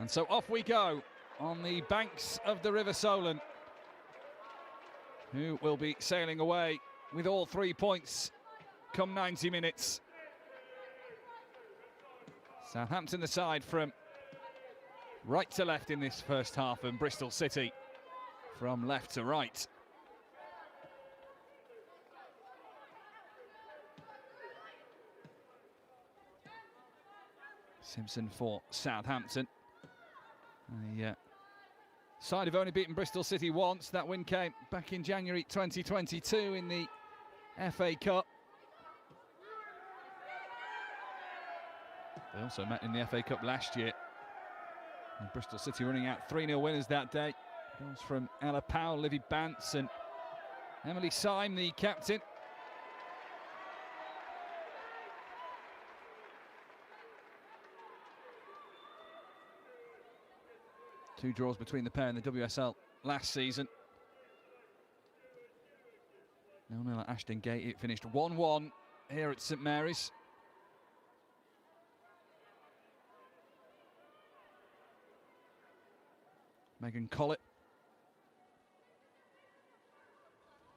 And so off we go on the banks of the River Solent, who will be sailing away with all 3 points come 90 minutes. Southampton the side from right to left in this first half, and Bristol City from left to right. Simpson for Southampton. The side have only beaten Bristol City once. That win came back in January 2022 in the FA Cup. They also met in the FA Cup last year. And Bristol City running out 3-0 winners that day. Goals from Ella Powell, Livy Bantz and Emily Syme, the captain. Two draws between the pair in the WSL last season. 0-0 at Ashton Gate. It finished 1-1 here at St Mary's. Megan Collett,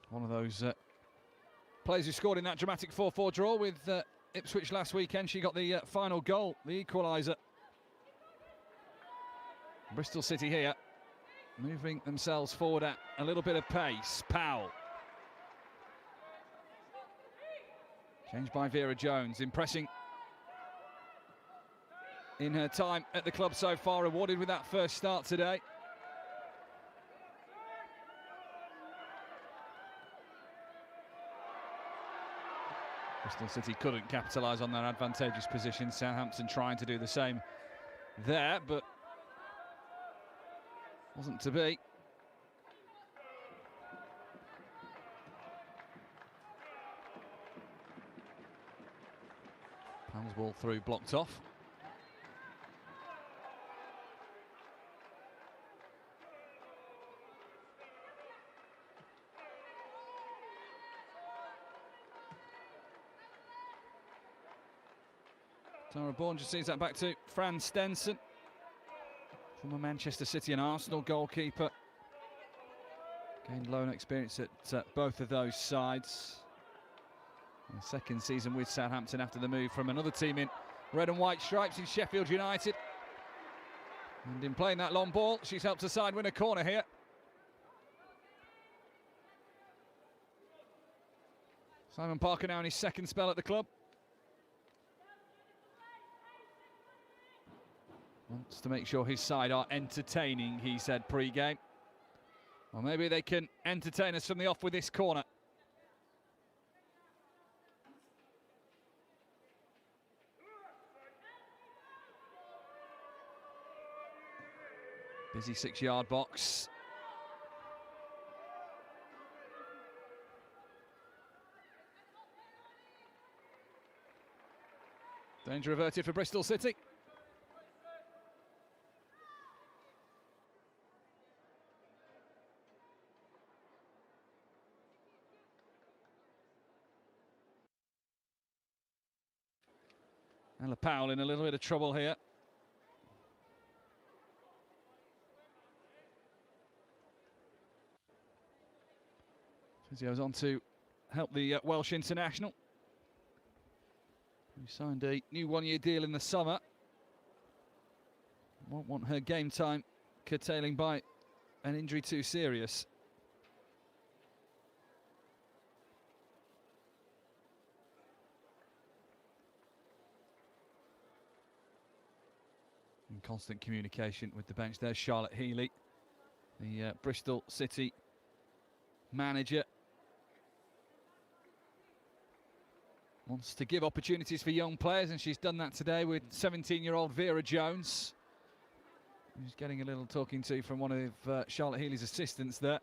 one of those players who scored in that dramatic 4-4 draw with Ipswich last weekend. She got the final goal, the equaliser. Bristol City here, moving themselves forward at a little bit of pace. Powell. Changed by Vera Jones, impressing in her time at the club so far, rewarded with that first start today. Bristol City couldn't capitalise on their advantageous position. Southampton trying to do the same there, but wasn't to be. Powell's ball through, blocked off. Tara Bourne just sees that back to Fran Stenson, former Manchester City and Arsenal goalkeeper. Gained loan experience at both of those sides. The second season with Southampton after the move from another team in red and white stripes in Sheffield United. And in playing that long ball, she's helped her side win a corner here. Simon Parker now in his second spell at the club. Wants to make sure his side are entertaining, he said pre-game. Well, maybe they can entertain us from the off with this corner. Busy 6-yard box. Danger averted for Bristol City. Ella Powell in a little bit of trouble here. Physio's on to help the Welsh international, who signed a new one-year deal in the summer. Won't want her game time curtailing by an injury too serious. In constant communication with the bench. There's Charlotte Healy, the Bristol City manager. Wants to give opportunities for young players, and she's done that today with 17-year-old Vera Jones, who's getting a little talking to from one of Charlotte Healy's assistants there.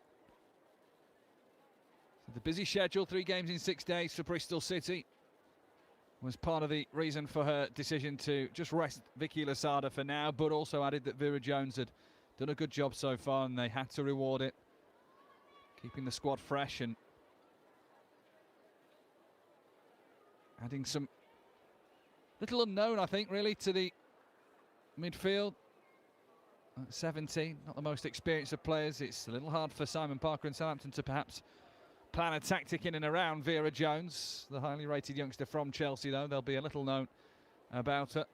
So the busy schedule, 3 games in 6 days for Bristol City, was part of the reason for her decision to just rest Vicky Losada for now, but also added that Vera Jones had done a good job so far and they had to reward it, keeping the squad fresh and adding some little unknown, I think, really, to the midfield. at 17, not the most experienced of players. It's a little hard for Simon Parker and Southampton to perhaps plan a tactic in and around Vera Jones, the highly rated youngster from Chelsea, though. They'll be a little known about her.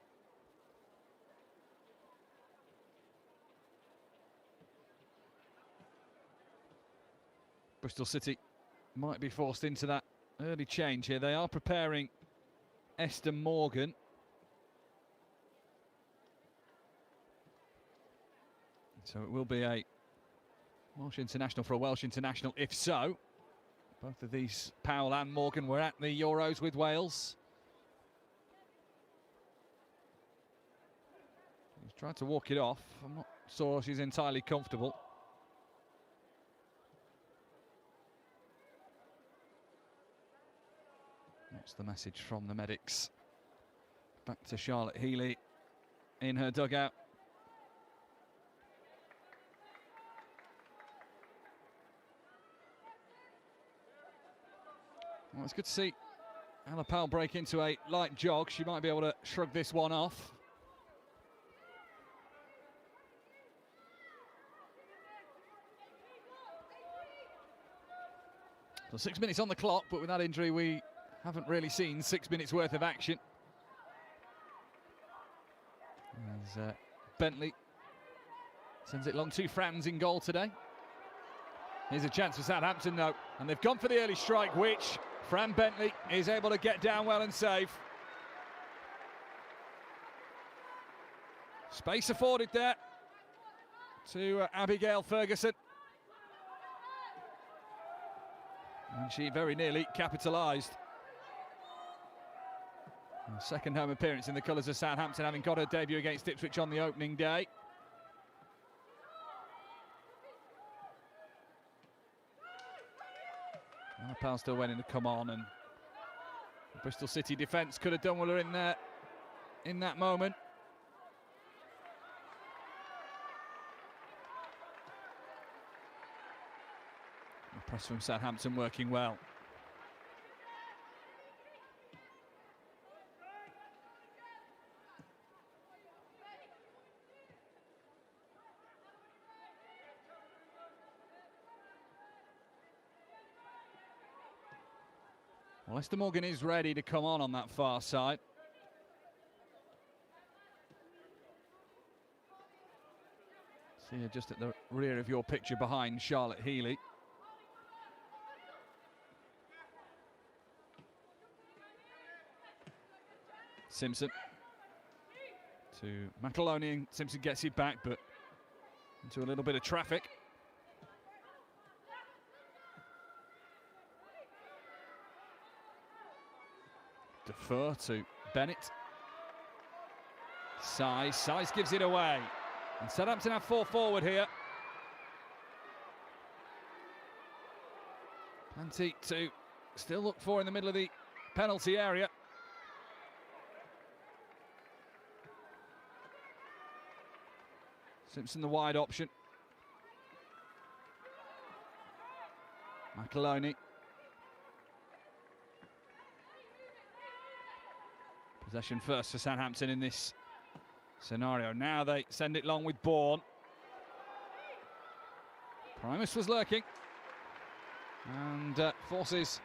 Bristol City might be forced into that early change here. They are preparing Esther Morgan. So it will be a Welsh international for a Welsh international, if so. Both of these, Powell and Morgan, were at the Euros with Wales. He's tried to walk it off. I'm not sure she's entirely comfortable. That's the message from the medics. Back to Charlotte Healy in her dugout. Well, it's good to see Ella Powell break into a light jog. She might be able to shrug this one off. So 6 minutes on the clock, but with that injury we haven't really seen 6 minutes worth of action. As Bentley sends it long to Franz in goal today. Here's a chance for Southampton though, and they've gone for the early strike, which Fran Bentley is able to get down well and save. Space afforded there to Abigail Ferguson. And she very nearly capitalised. Second home appearance in the colours of Southampton, having got her debut against Ipswich on the opening day. Powell still waiting to come on, and the Bristol City defence could have done well in there in that moment. The press from Southampton working well. Well, Esther Morgan is ready to come on that far side. See her just at the rear of your picture behind Charlotte Healy. Simpson to McAloney, and Simpson gets it back, but into a little bit of traffic. Defer to Bennett. Size gives it away. And Southampton have 4 forward here. Plenty to still look for in the middle of the penalty area. Simpson the wide option. McAloney. Possession first for Southampton in this scenario. Now they send it long with Bourne. Primus was lurking and forces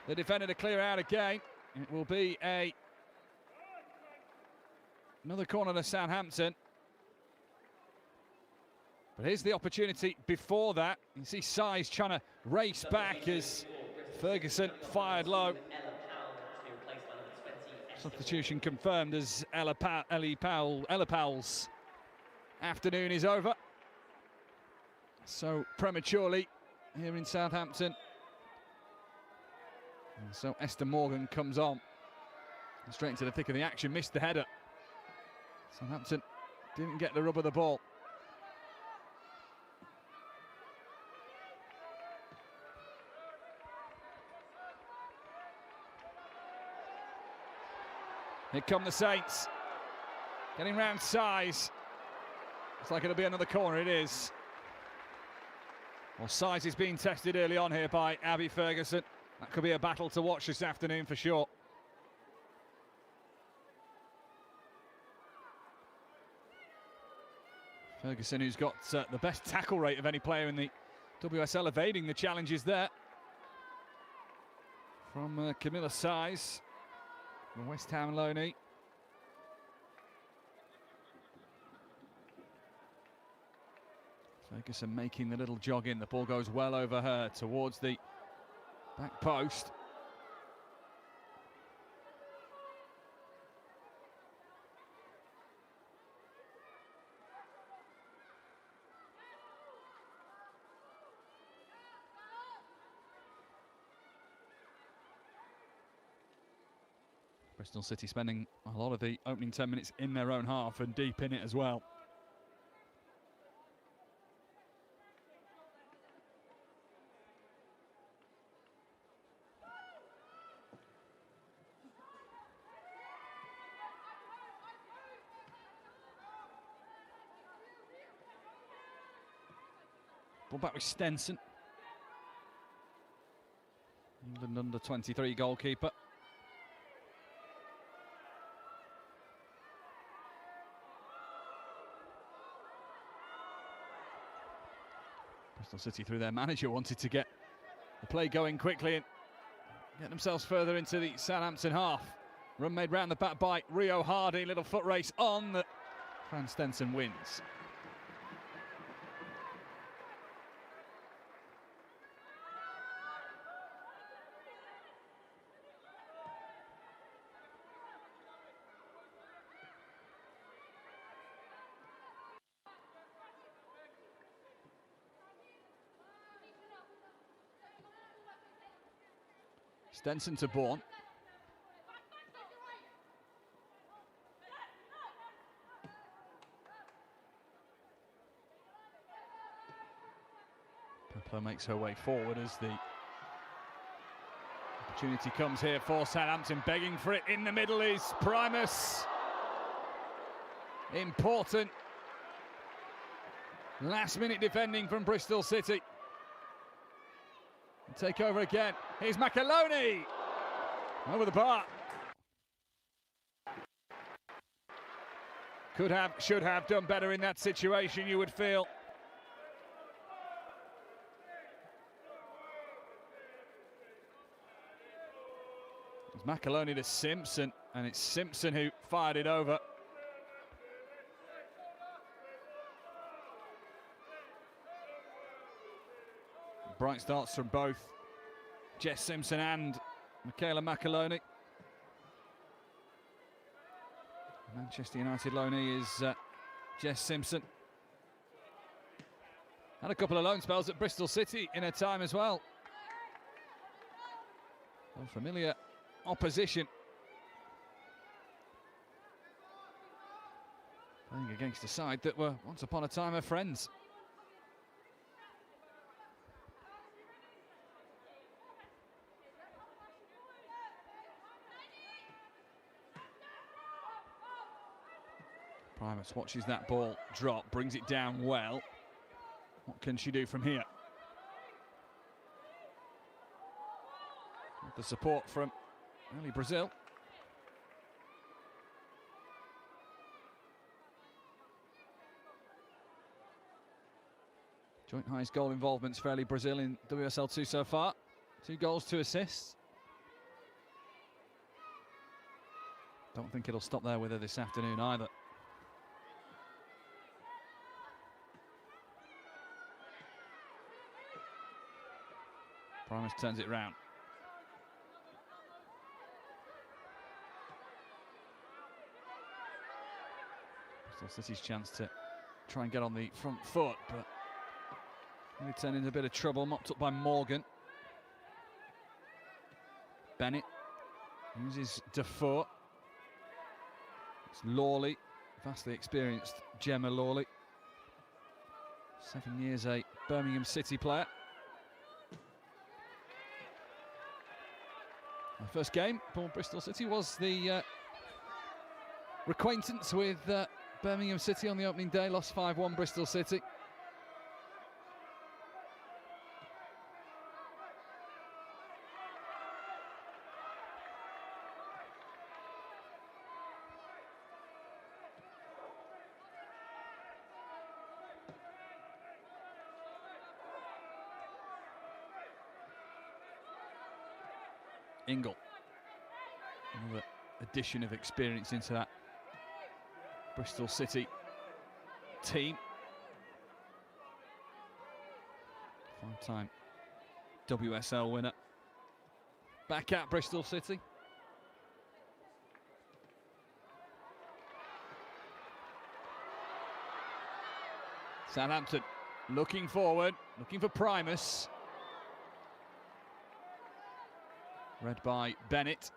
the defender to clear out again. It will be another corner to Southampton. But here's the opportunity before that. You see Size trying to race back as Ferguson fired low. Substitution confirmed as Ella Powell's afternoon is over. So prematurely here in Southampton. And so Esther Morgan comes on. Straight into the thick of the action, missed the header. Southampton didn't get the rub of the ball. Here come the Saints, getting round Size. Looks like it'll be another corner, it is. Well, Size is being tested early on here by Abby Ferguson. That could be a battle to watch this afternoon for sure. Ferguson, who's got the best tackle rate of any player in the WSL, evading the challenges there from Camilla Size, the West Ham loanee. Ferguson making the little jog in. The ball goes well over her towards the back post. Bristol City spending a lot of the opening 10 minutes in their own half and deep in it as well. Ball back with Stenson. England under 23 goalkeeper. Bristol City, through their manager, wanted to get the play going quickly and get themselves further into the Southampton half. Run made round the back by Rio Hardy. Little foot race on that Fran Stenson wins. Stenson to Bourne. Pepler makes her way forward as the opportunity comes here for Southampton. Begging for it in the middle is Primus. Important last minute defending from Bristol City. Take over again. Here's McAloney. Over the bar. Could have, should have done better in that situation, you would feel. It's McAloney to Simpson, and it's Simpson who fired it over. Bright starts from both Jess Simpson and Michaela McAloney. Manchester United loanee is Jess Simpson. Had a couple of loan spells at Bristol City in her time as well. Unfamiliar opposition. Playing against a side that were once upon a time her friends. Primus watches that ball drop, brings it down well. What can she do from here? With the support from early Brazil. Joint highest goal involvements for early Brazil in WSL 2 so far. 2 goals, 2 assists. Don't think it'll stop there with her this afternoon either. Primus turns it round. Bristol City's chance to try and get on the front foot, but really turned into a bit of trouble, mopped up by Morgan. Bennett uses Defoe. It's Lawley, vastly experienced Gemma Lawley. 7 years a Birmingham City player. Our first game for Bristol City was the acquaintance with Birmingham City on the opening day, lost 5-1 Bristol City. Ingle. Another addition of experience into that Bristol City team. 5-time WSL winner. Back at Bristol City. Southampton looking forward, looking for Primus. Read by Bennett.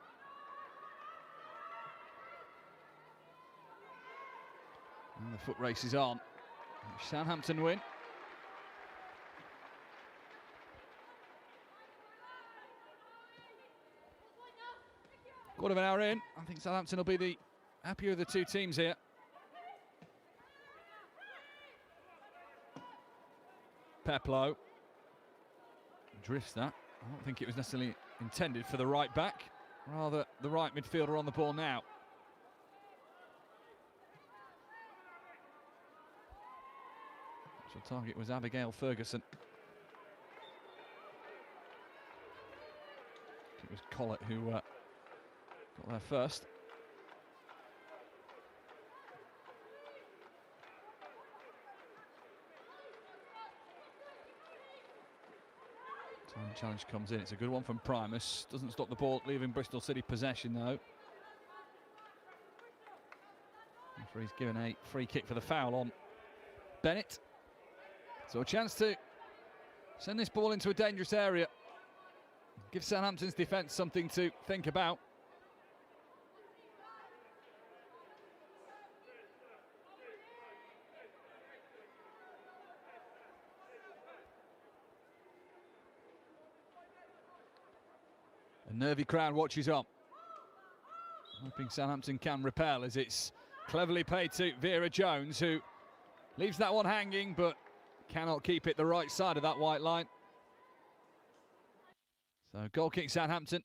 And the foot race is on. Southampton win. Quarter of an hour in, I think Southampton will be the happier of the two teams here. Peplow drifts that. I don't think it was necessarily intended for the right back, rather the right midfielder on the ball now. So target was Abigail Ferguson. It was Collett who got there first. Time challenge comes in. It's a good one from Primus. Doesn't stop the ball, leaving Bristol City possession though. Referee's given a free kick for the foul on Bennett. So a chance to send this ball into a dangerous area. Give Southampton's defence something to think about. A nervy crowd watches on, hoping Southampton can repel as it's cleverly played to Vera Jones, who leaves that one hanging but cannot keep it the right side of that white line. So goal kick Southampton.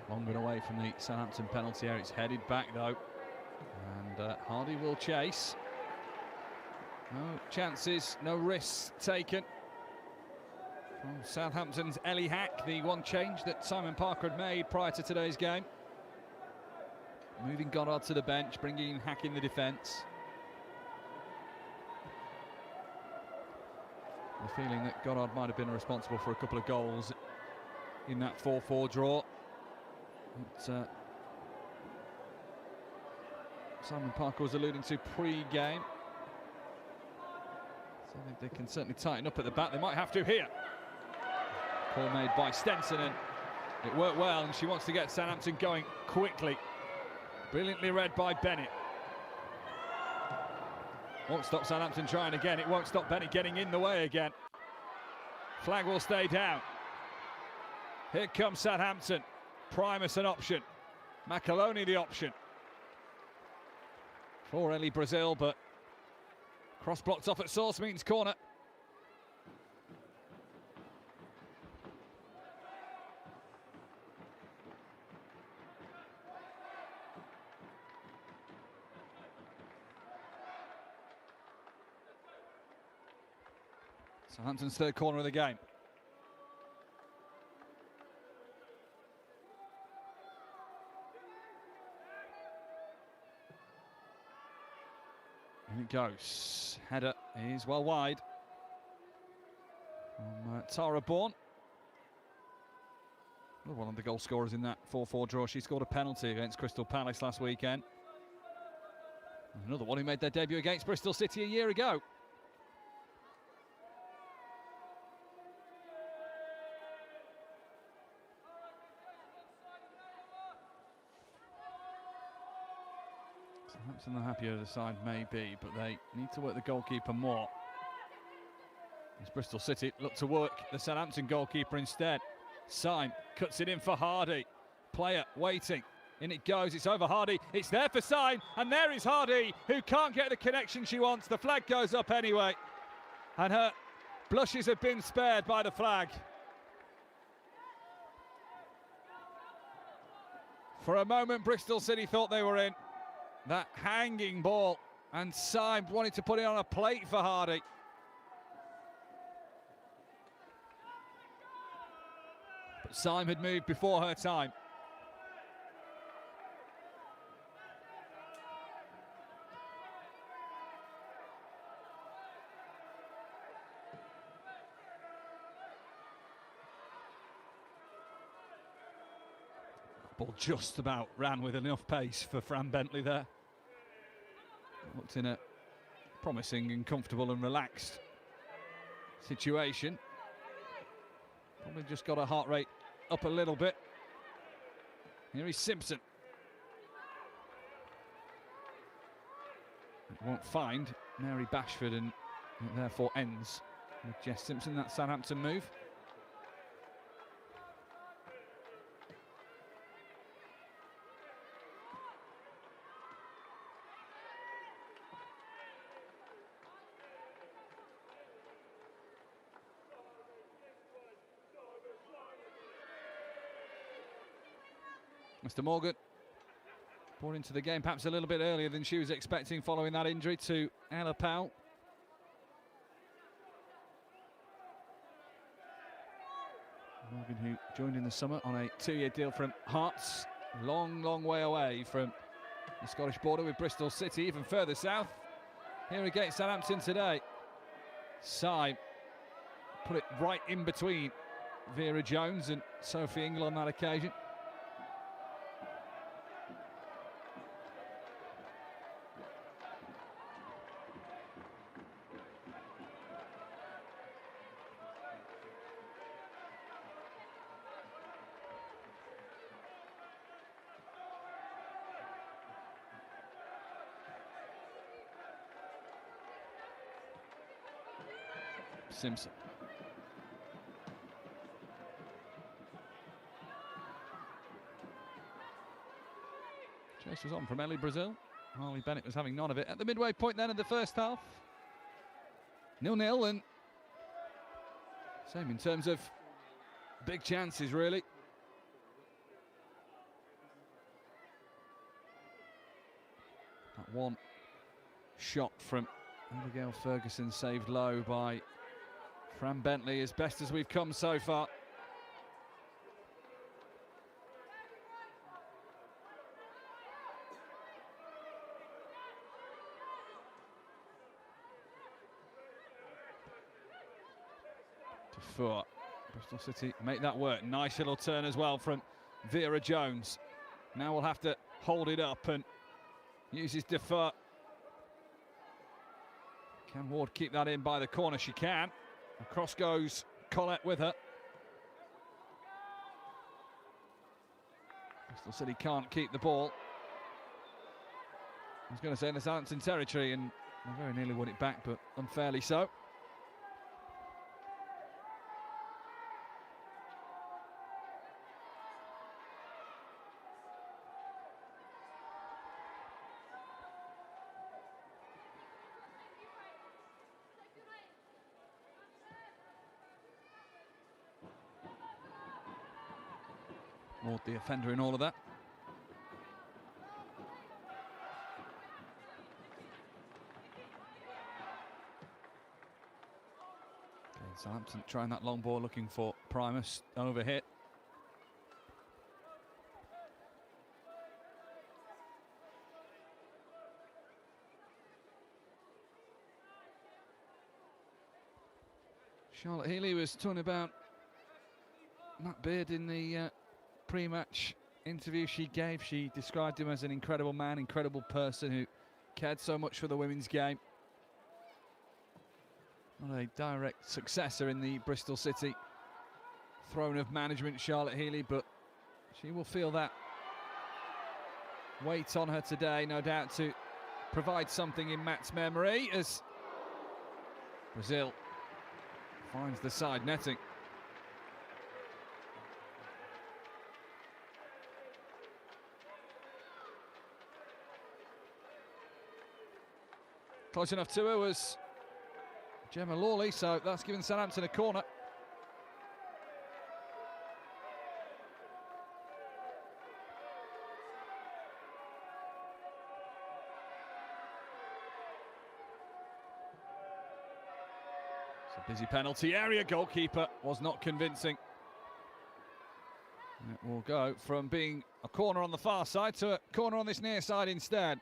Long been away from the Southampton penalty area. It's headed back though. And Hardy will chase. No chances, no risks taken from Southampton's Ellie Hack, the one change that Simon Parker had made prior to today's game. Moving Goddard to the bench, bringing in Hack in the defence. The feeling that Goddard might have been responsible for a couple of goals in that 4-4 draw. But, Simon Parker was alluding to pre-game. So I think they can certainly tighten up at the back. They might have to here. Call made by Stenson, and it worked well, and she wants to get Southampton going quickly. Brilliantly read by Bennett. Won't stop Southampton trying again. It won't stop Bennett getting in the way again. Flag will stay down. Here comes Southampton. Primus an option. Macaloni the option. For Ellie Brazil, but cross blocked off at Source Means corner. Southampton's third corner of the game. In it goes. Header is well wide from Tara Bourne. One of the goal scorers in that 4-4 draw. She scored a penalty against Crystal Palace last weekend. Another one who made their debut against Bristol City a year ago. Southampton the happier the side may be, but they need to work the goalkeeper more. As Bristol City look to work the Southampton goalkeeper instead. Syme cuts it in for Hardy. Player waiting. In it goes, it's over Hardy. It's there for Syme, and there is Hardy, who can't get the connection she wants. The flag goes up anyway. And her Blushes have been spared by the flag. For a moment, Bristol City thought they were in. That hanging ball, and Syme wanted to put it on a plate for Hardy. But Syme had moved before her time. Ball just about ran with enough pace for Fran Bentley there. Looked in a promising and comfortable and relaxed situation. Probably just got her heart rate up a little bit. Here is Simpson. It won't find Mary Bashford, and it therefore ends with Jess Simpson, that Southampton move. Mr. Morgan brought into the game perhaps a little bit earlier than she was expecting following that injury to Ella Powell. Morgan, who joined in the summer on a 2-year deal from Hearts. Long, long way away from the Scottish border with Bristol City, even further south. Here against Southampton today. Syme put it right in between Vera Jones and Sophie Ingle on that occasion. Simpson. Chase was on from Ellie Brazil. Harley Bennett was having none of it. At the midway point then of the first half, 0-0, and same in terms of big chances, really. That one shot from Abigail Ferguson saved low by Fran Bentley, as best as we've come so far. Defoe. Bristol City make that work. Nice little turn as well from Vera Jones. Now we'll have to hold it up, and uses Defoe. Can Ward keep that in by the corner? She can. Across goes Collette with her. Bristol City can't keep the ball. I was going to say in the Southampton territory, and they very nearly won it back, but unfairly so. Ward the offender in all of that. Okay, Southampton trying that long ball, looking for Primus, over hit. Charlotte Healy was talking about Matt Beard in the pre-match interview she gave. She described him as an incredible man, incredible person who cared so much for the women's game. Not a direct successor in the Bristol City throne of management, Charlotte Healy, but she will feel that weight on her today, no doubt, to provide something in Matt's memory, as Brazil finds the side netting. Close enough to her was Gemma Lawley, so that's given Southampton a corner. It's a busy penalty area. Goalkeeper was not convincing. It will go from being a corner on the far side to a corner on this near side instead.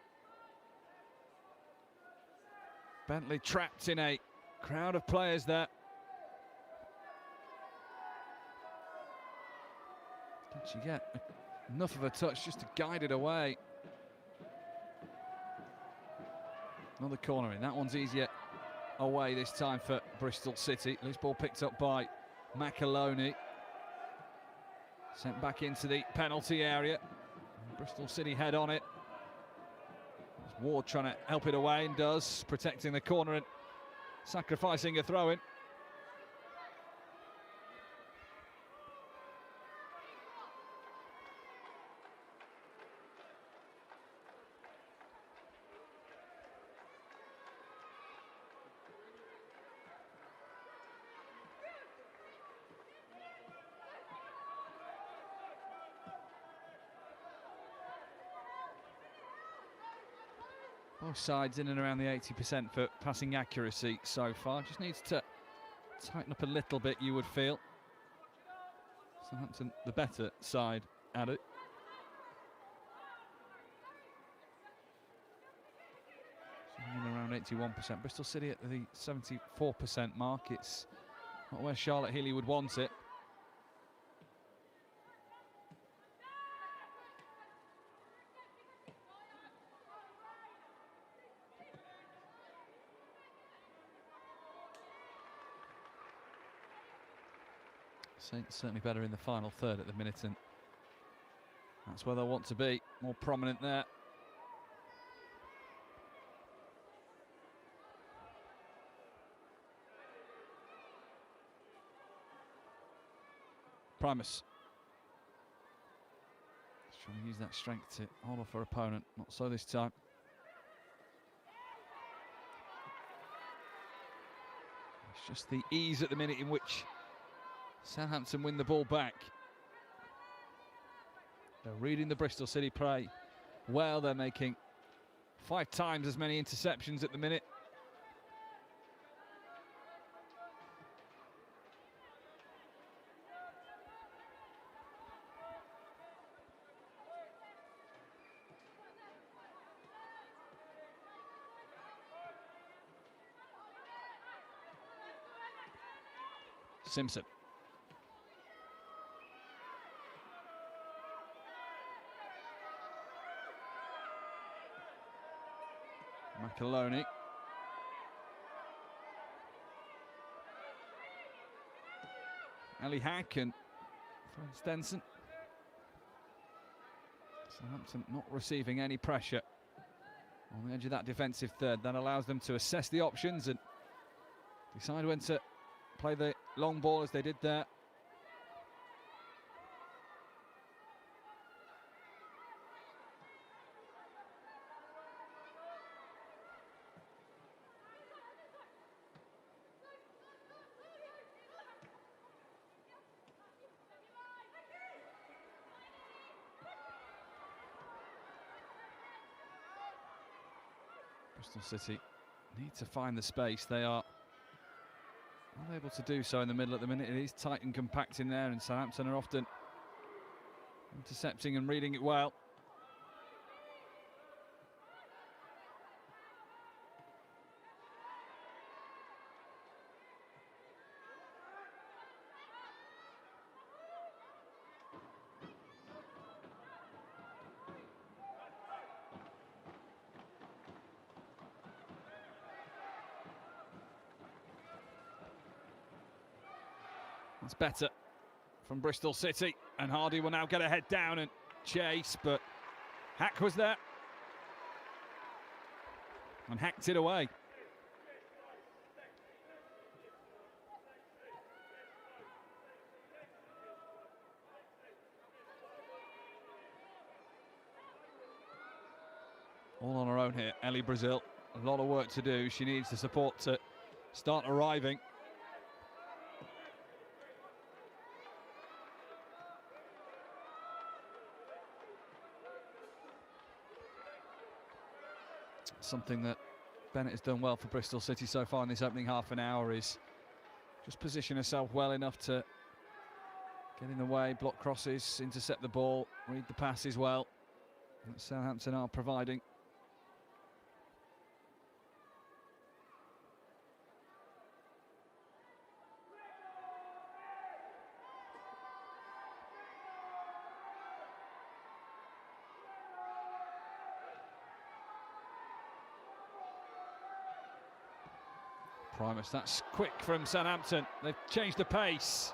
Bentley trapped in a crowd of players there. Did she get enough of a touch just to guide it away? Another corner in. That one's easier away this time for Bristol City. Loose ball picked up by McAloney. Sent back into the penalty area. Bristol City head on it. There's Ward trying to help it away and does, protecting the corner and sacrificing a throw-in. Both sides in and around the 80% for passing accuracy so far. Just needs to tighten up a little bit, you would feel. Southampton, the better side at it. In and around 81%. Bristol City at the 74% mark. It's not where Charlotte Healy would want it. Saints certainly better in the final third at the minute, and that's where they'll want to be, more prominent there. Primus. Just trying to use that strength to hold off her opponent, not so this time. It's just the ease at the minute in which Southampton win the ball back. They're reading the Bristol City play well. They're making 5 times as many interceptions at the minute. Simpson. McAloney. Ali Hack and Fran Stenson. Southampton not receiving any pressure on the edge of that defensive third. That allows them to assess the options and decide when to play the long ball as they did there. Bristol City need to find the space. They are not able to do so in the middle at the minute. It is tight and compact in there, and Southampton are often intercepting and reading it well. It's better from Bristol City, and Hardy will now get a head down and chase, but Hack was there and hacked it away. All on her own here, Ellie Brazil. A lot of work to do. She needs the support to start arriving. Something that Bennett has done well for Bristol City so far in this opening half an hour is just position herself well enough to get in the way, block crosses, intercept the ball, read the passes well. And Southampton are providing. Primus, that's quick from Southampton. They've changed the pace.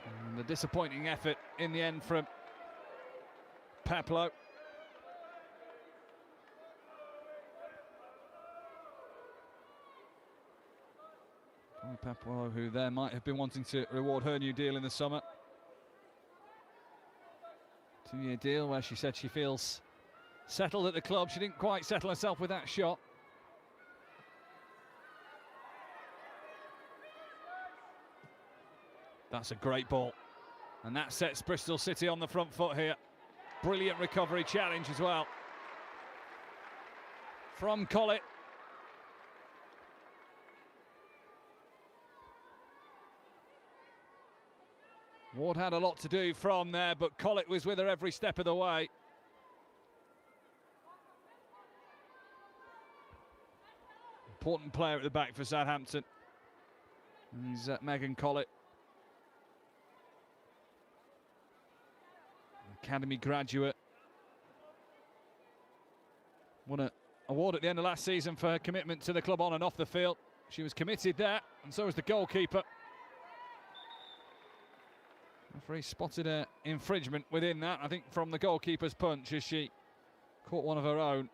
And the disappointing effort in the end from Peplo. Peplo, who there might have been wanting to reward her new deal in the summer. 2-year deal where she said she feels settled at the club. She didn't quite settle herself with that shot. That's a great ball. And that sets Bristol City on the front foot here. Brilliant recovery challenge as well from Collett. Ward had a lot to do from there, but Collett was with her every step of the way. Important player at the back for Southampton. He's Megan Collett. Academy graduate. Won an award at the end of last season for her commitment to the club on and off the field. She was committed there, and so was the goalkeeper. Referee spotted an infringement within that, I think, from the goalkeeper's punch as she caught one of her own.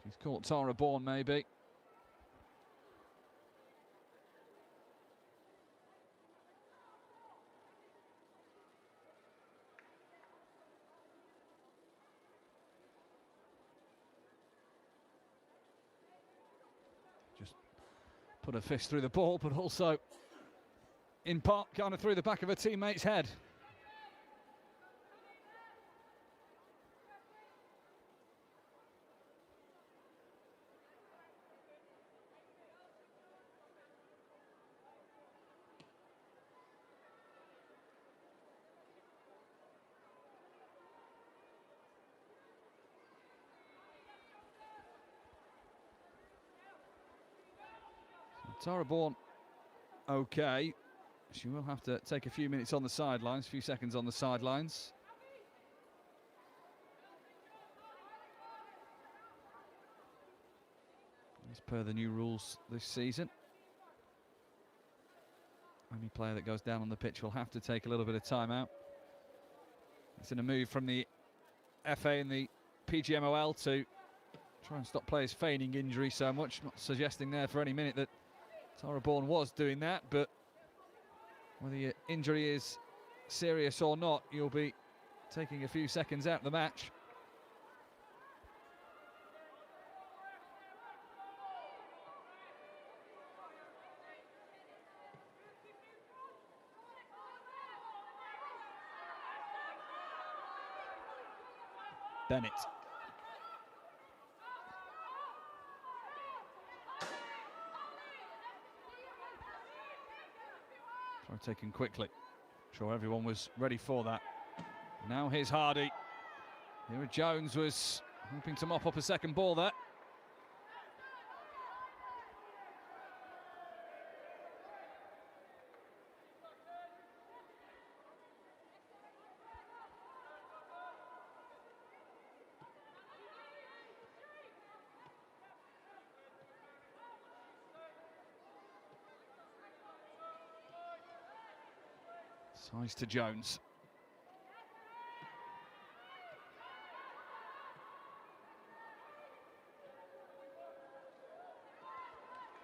She's caught Tara Bourne, maybe. Just put her fist through the ball, but also, in part, kind of through the back of her teammate's head. Tara Bourne, okay. She will have to take a few minutes on the sidelines, a few seconds on the sidelines. As per the new rules this season, any player that goes down on the pitch will have to take a little bit of time out. It's in a move from the FA and the PGMOL to try and stop players feigning injury so much. Not suggesting there for any minute that Tara Bourne was doing that, but whether your injury is serious or not, you'll be taking a few seconds out of the match. Bennett. Taken quickly. Sure, everyone was ready for that. Now here's Hardy. Here Jones was hoping to mop up a second ball there. Size to Jones.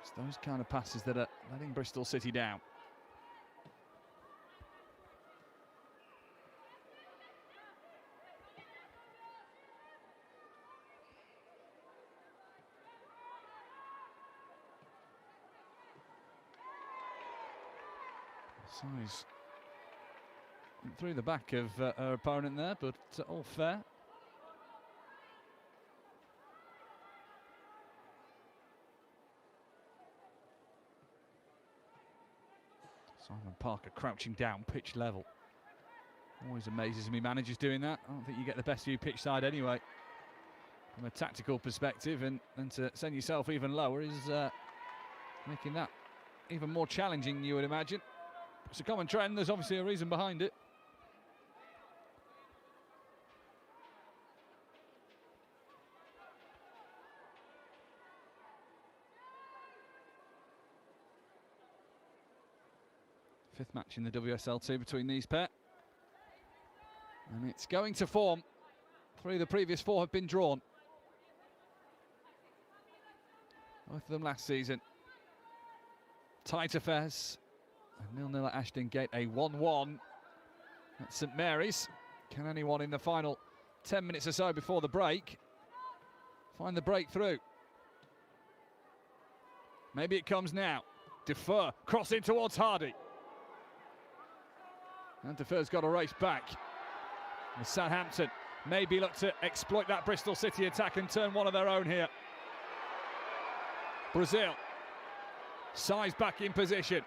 It's those kind of passes that are letting Bristol City down. Size through the back of her opponent there, but all fair. Simon Parker crouching down, pitch level. Always amazes me, managers doing that. I don't think you get the best view pitch side anyway. From a tactical perspective, and to send yourself even lower is making that even more challenging, you would imagine. It's a common trend, there's obviously a reason behind it. Fifth match in the WSL2 between these pair. And it's going to form. 3 of the previous 4 have been drawn. Both of them last season. Tight affairs. A 0-0 at Ashton Gate, a 1-1 at St Mary's. Can anyone in the final 10 minutes or so before the break find the breakthrough? Maybe it comes now. Defer, crossing towards Hardy. And Defer's got a race back. And Southampton maybe look to exploit that Bristol City attack and turn one of their own here. Brazil. Size back in position.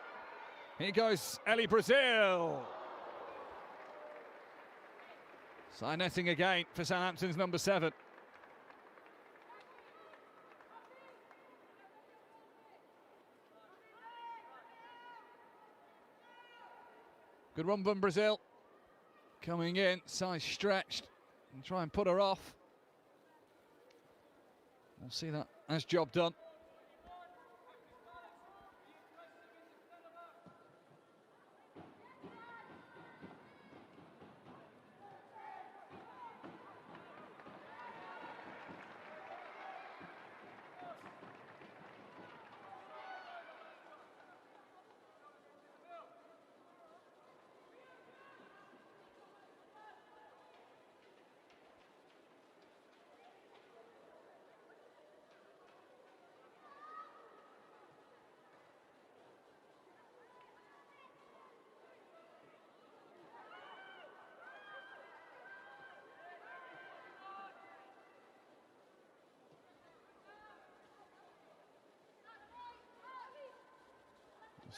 Here goes Ellie Brazil. Side netting again for Southampton's number 7. Good run from Brazil. Coming in, size stretched, and try and put her off. We'll see that as job done.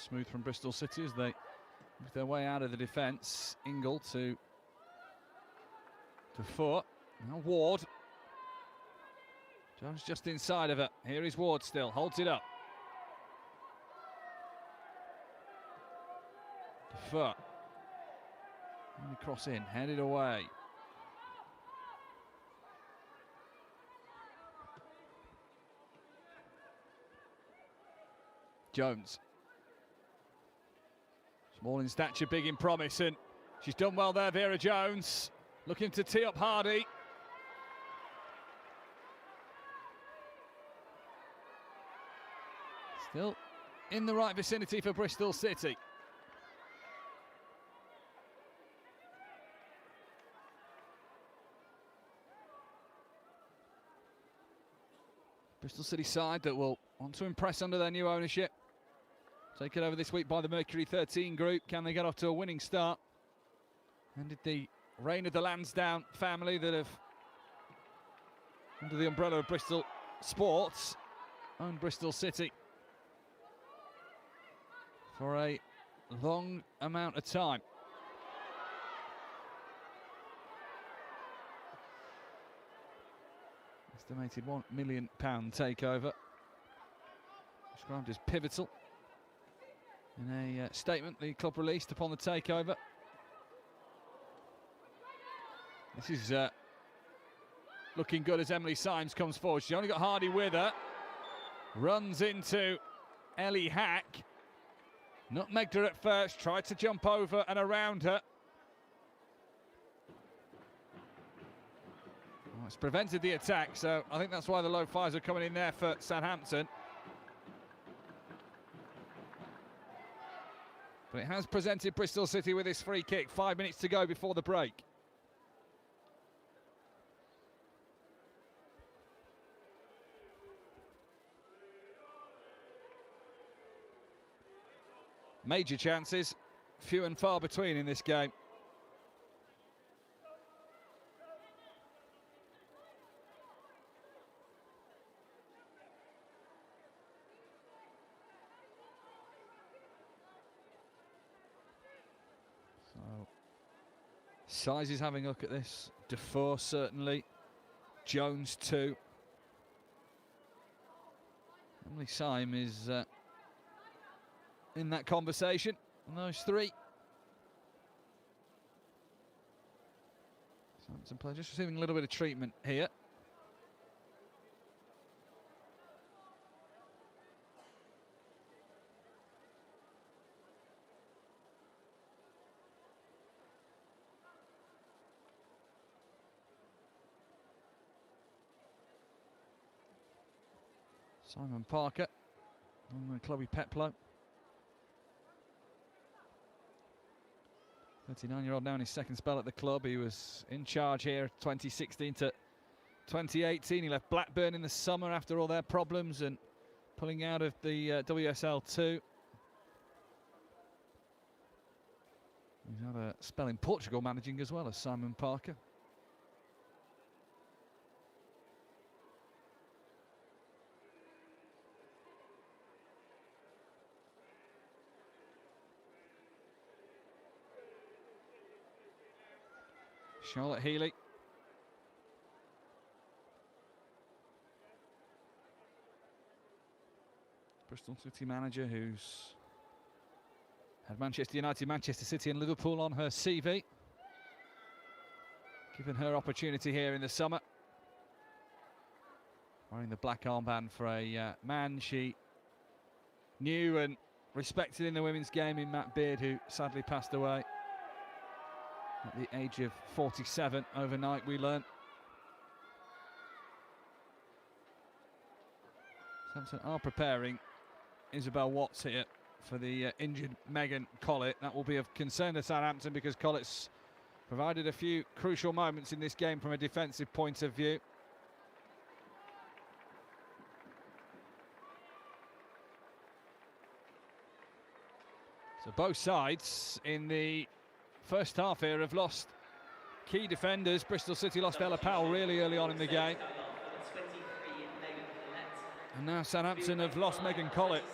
Smooth from Bristol City as they move their way out of the defence. Ingle to Foot. Now Ward. Jones just inside of it. Here is Ward still, holds it up. Foot. Only cross in, headed away. Jones. Small in stature, big in promise, and she's done well there, Vera Jones. Looking to tee up Hardy. Still in the right vicinity for Bristol City. Bristol City side that will want to impress under their new ownership. Taken over this week by the Mercury 13 group. Can they get off to a winning start? And did the reign of the Lansdowne family that have, under the umbrella of Bristol Sports, owned Bristol City for a long amount of time. Estimated £1 million takeover. Described as pivotal. In a statement the club released upon the takeover. This is looking good as Emily Symes comes forward. She's only got Hardy with her. Runs into Ellie Hack. Nutmegged her at first, tried to jump over and around her. Oh, it's prevented the attack, so I think that's why the low fires are coming in there for Southampton. But it has presented Bristol City with this free kick. 5 minutes to go before the break. Major chances few and far between in this game. So, Size is having a look at this. Defoe certainly. Jones too. Emily Syme is in that conversation. And those three. Southampton player just receiving a little bit of treatment here. Simon Parker on the Chloe Peplow. 39-year-old now in his second spell at the club. He was in charge here 2016 to 2018. He left Blackburn in the summer after all their problems and pulling out of the WSL 2. He's had a spell in Portugal managing as well as Simon Parker. Charlotte Healy. Bristol City manager who's had Manchester United, Manchester City and Liverpool on her CV. Given her opportunity here in the summer. Wearing the black armband for a man she knew and respected in the women's game in Matt Beard, who sadly passed away at the age of 47 overnight, we learnt. Southampton are preparing Isabel Watts here for the injured Megan Collett. That will be of concern to Southampton because Collett's provided a few crucial moments in this game from a defensive point of view. So both sides in the first half here have lost key defenders. Bristol City lost Ella Powell really early on in the game. And now Southampton have lost Megan Collett.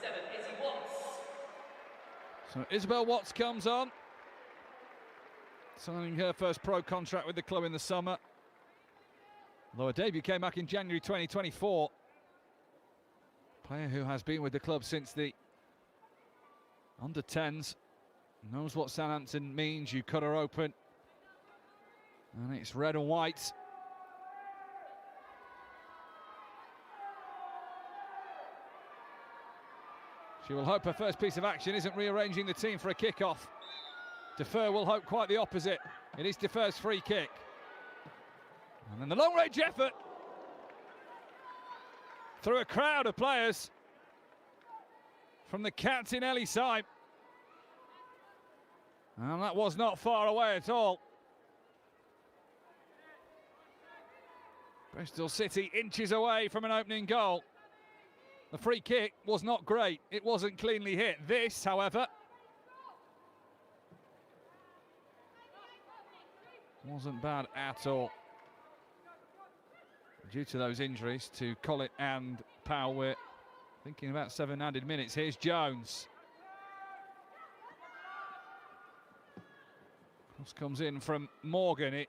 So Isabel Watts comes on, signing her first pro contract with the club in the summer. Although her debut came back in January 2024. Player who has been with the club since the under-10s. Knows what Southampton means. You cut her open and it's red and white. She will hope her first piece of action isn't rearranging the team for a kick-off. Defoe will hope quite the opposite. It is Defoe's free kick. And then the long-range effort through a crowd of players from the captain Ellie Syme. And that was not far away at all. Bristol City inches away from an opening goal. The free kick was not great. It wasn't cleanly hit. This, however, wasn't bad at all. Due to those injuries to Collett and Powell, we're thinking about 7 added minutes. Here's Jones. Cross comes in from Morgan. It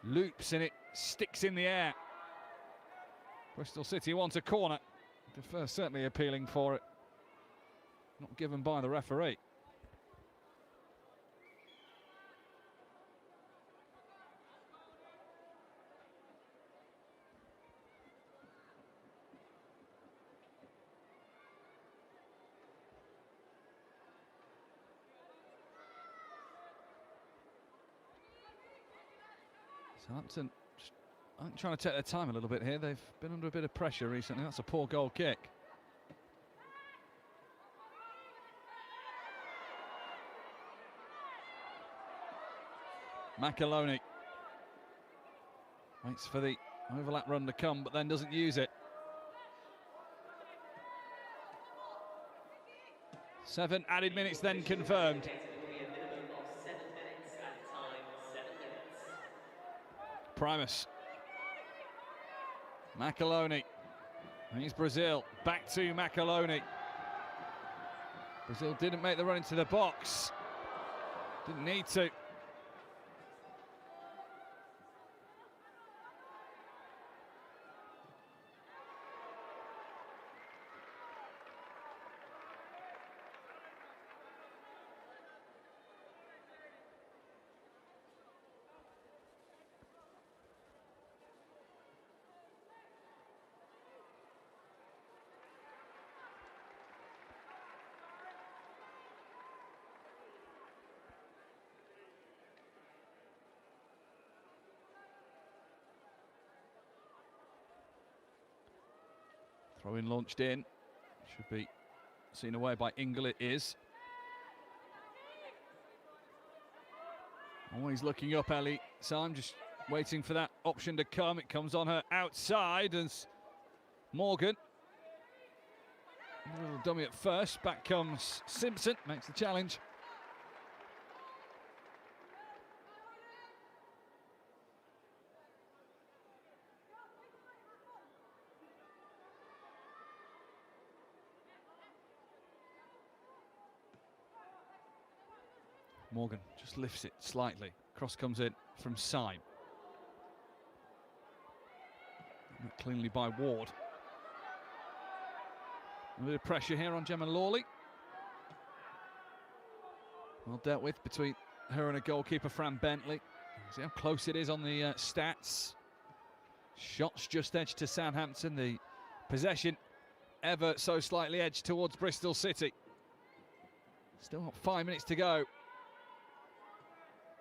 loops and it sticks in the air. Bristol City want a corner. Defoe certainly appealing for it. Not given by the referee. Southampton trying to take their time a little bit here. They've been under a bit of pressure recently. That's a poor goal kick. McAloney waits for the overlap run to come, but then doesn't use it. 7 added minutes then confirmed. Primus. Macaloni. He's Brazil. Back to Macaloni. Brazil didn't make the run into the box. Didn't need to. Throw-in launched in. Should be seen away by Ingle, it is. Always looking up, Ellie. So I'm just waiting for that option to come. It comes on her outside as Morgan. A little dummy at first. Back comes Simpson, makes the challenge. Morgan just lifts it slightly. Cross comes in from Syme. Cleanly by Ward. A bit of pressure here on Gemma Lawley. Well dealt with between her and a goalkeeper, Fran Bentley. See how close it is on the stats. Shots just edged to Southampton. The possession ever so slightly edged towards Bristol City. Still got 5 minutes to go.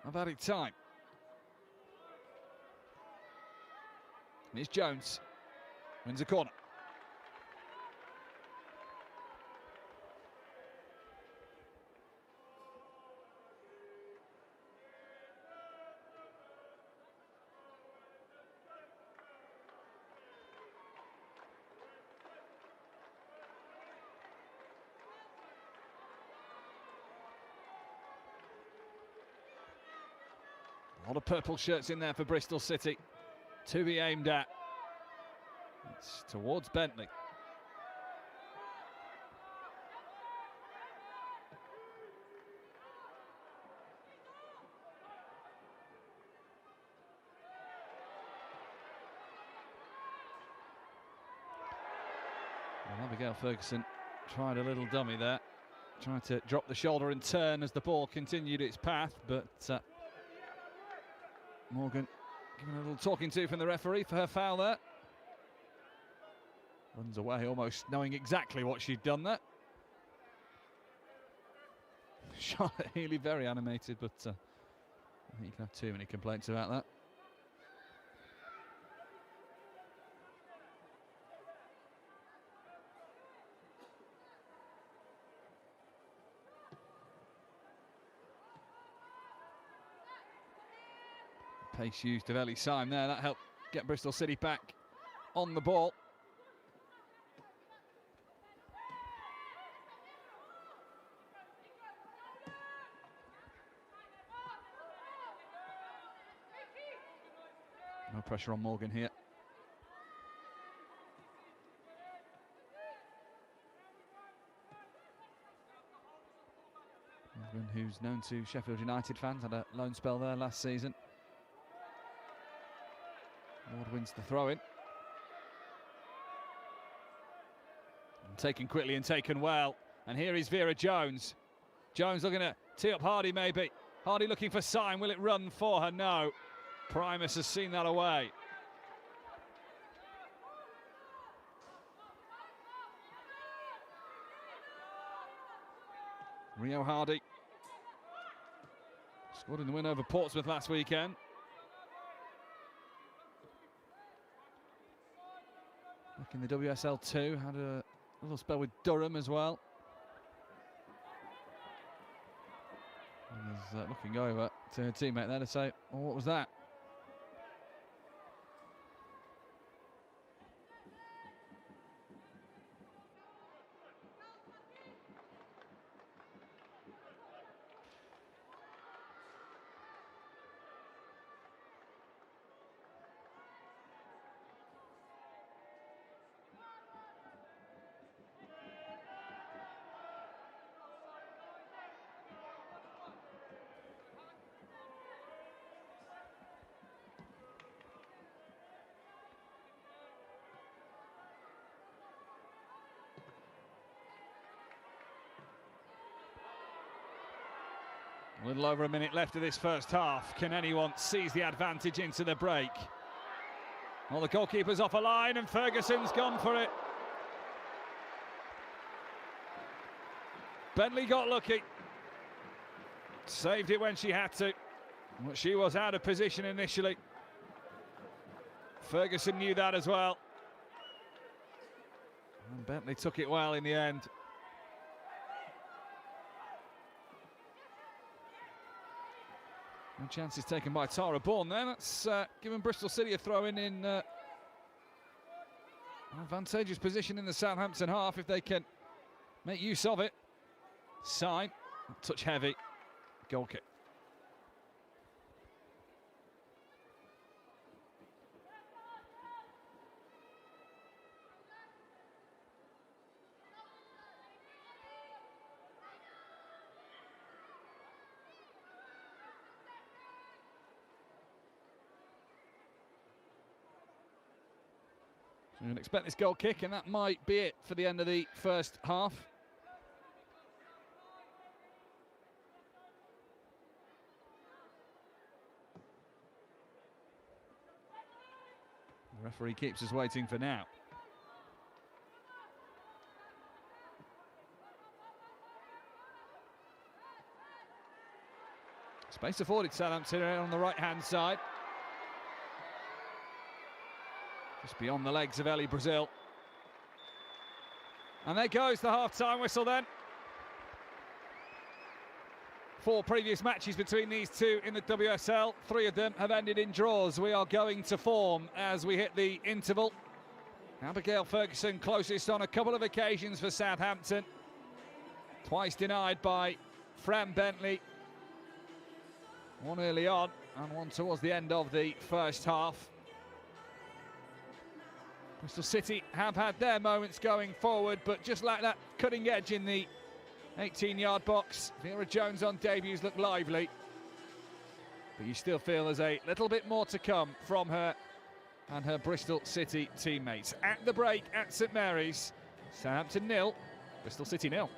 I've added time. Here's Jones. Wins a corner. A lot of purple shirts in there for Bristol City to be aimed at. It's towards Bentley. Well, Abigail Ferguson tried a little dummy there. Tried to drop the shoulder and turn as the ball continued its path, but Morgan giving a little talking to from the referee for her foul there. Runs away almost knowing exactly what she'd done there. Charlotte Healy very animated, but I think you can have too many complaints about that. Pace used of Ellie Syme there, that helped get Bristol City back on the ball. No pressure on Morgan here. Morgan, who's known to Sheffield United fans, had a loan spell there last season. Ward wins the throw-in. Taken quickly and taken well. And here is Vera Jones. Jones looking to tee up Hardy maybe. Hardy looking for Syme. Will it run for her? No. Primus has seen that away. Rio Hardy scored in the win over Portsmouth last weekend. Back in the WSL 2, had a little spell with Durham as well. And is looking over to her teammate there to say, oh, what was that? A little over a minute left of this first half. Can anyone seize the advantage into the break? Well, the goalkeeper's off a line and Ferguson's gone for it. Bentley got lucky. Saved it when she had to. But she was out of position initially. Ferguson knew that as well. And Bentley took it well in the end. No chances taken by Tara Bourne then. That's given Bristol City a throw-in in an advantageous position in the Southampton half if they can make use of it. Side, touch heavy, goal kick. So you can expect this goal kick, and that might be it for the end of the first half. The referee keeps us waiting for now. Space afforded Southampton on the right-hand side. Just beyond the legs of Ellie Brazil. And there goes the half-time whistle then. 4 previous matches between these two in the WSL. 3 of them have ended in draws. We are going to form as we hit the interval. Abigail Ferguson closest on a couple of occasions for Southampton. Twice denied by Fran Bentley. One early on and one towards the end of the first half. Bristol City have had their moments going forward, but just like that cutting edge in the 18-yard box. Vera Jones on debuts look lively, but you still feel there's a little bit more to come from her and her Bristol City teammates. At the break at St Mary's, Southampton 0, Bristol City 0.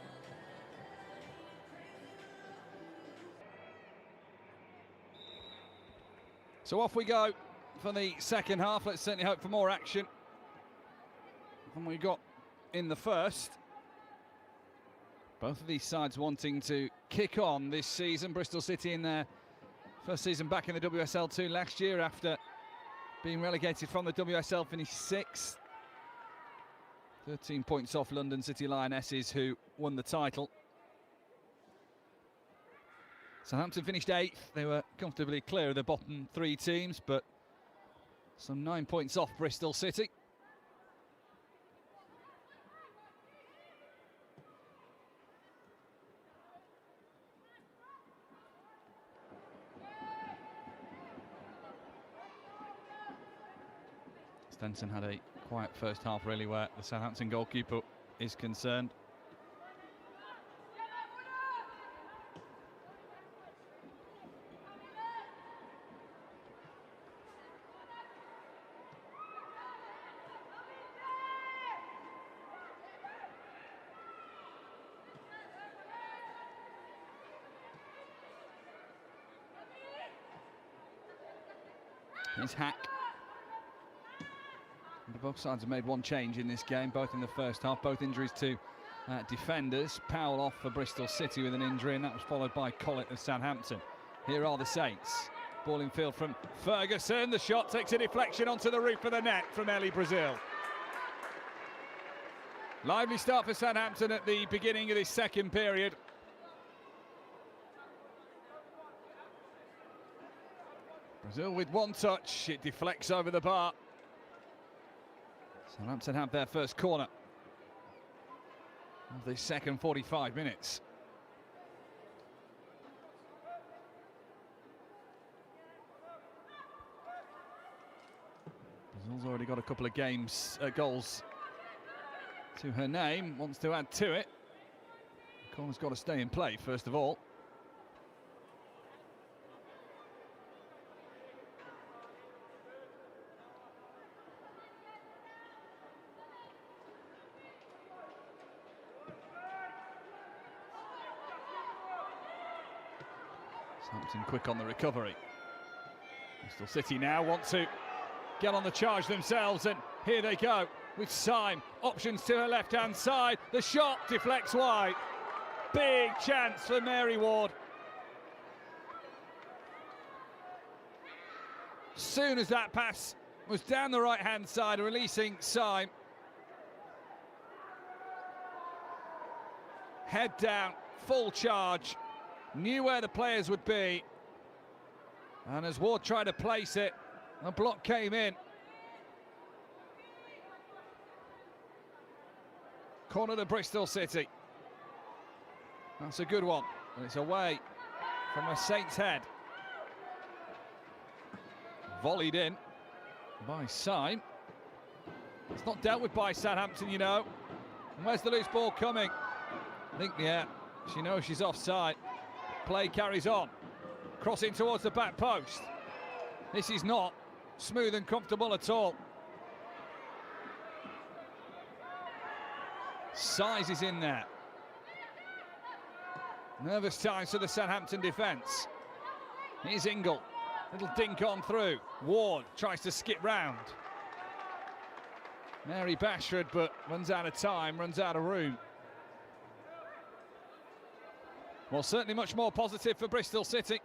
So off we go for the second half. Let's certainly hope for more action than we got in the first. Both of these sides wanting to kick on this season. Bristol City in their first season back in the WSL 2 last year after being relegated from the WSL, finished 6th. 13 points off London City Lionesses, who won the title. Southampton finished 8th. They were comfortably clear of the bottom 3 teams, but some 9 points off Bristol City. Stenson had a quiet first half, really, where the Southampton goalkeeper is concerned. Here's Hack. Both sides have made one change in this game, both in the first half, both injuries to defenders. Powell off for Bristol City with an injury, and that was followed by Collett of Southampton. Here are the Saints. Ball in field from Ferguson. The shot takes a deflection onto the roof of the net from Ellie Brazil. Lively start for Southampton at the beginning of this second period. Brazil with one touch, it deflects over the bar. Southampton have their first corner of the second 45 minutes. Brazil's already got a couple of goals to her name, wants to add to it. The corner's got to stay in play first of all. Southampton quick on the recovery. Bristol City now want to get on the charge themselves, and here they go with Syme. Options to her left-hand side. The shot deflects wide. Big chance for Mary Ward. Soon as that pass was down the right-hand side, releasing Syme. Head down, full charge. Knew where the players would be. And as Ward tried to place it, the block came in. Corner to Bristol City. That's a good one, and it's away from a Saints head. Volleyed in by Syme. It's not dealt with by Southampton, you know. And where's the loose ball coming? I think, yeah, she knows she's offside. Play carries on. Crossing towards the back post. This is not smooth and comfortable at all. Size is in there. Nervous times for the Southampton defence. Here's Ingle. Little dink on through. Ward tries to skip round. Mary Bashford, but runs out of time, runs out of room. Well, certainly much more positive for Bristol City.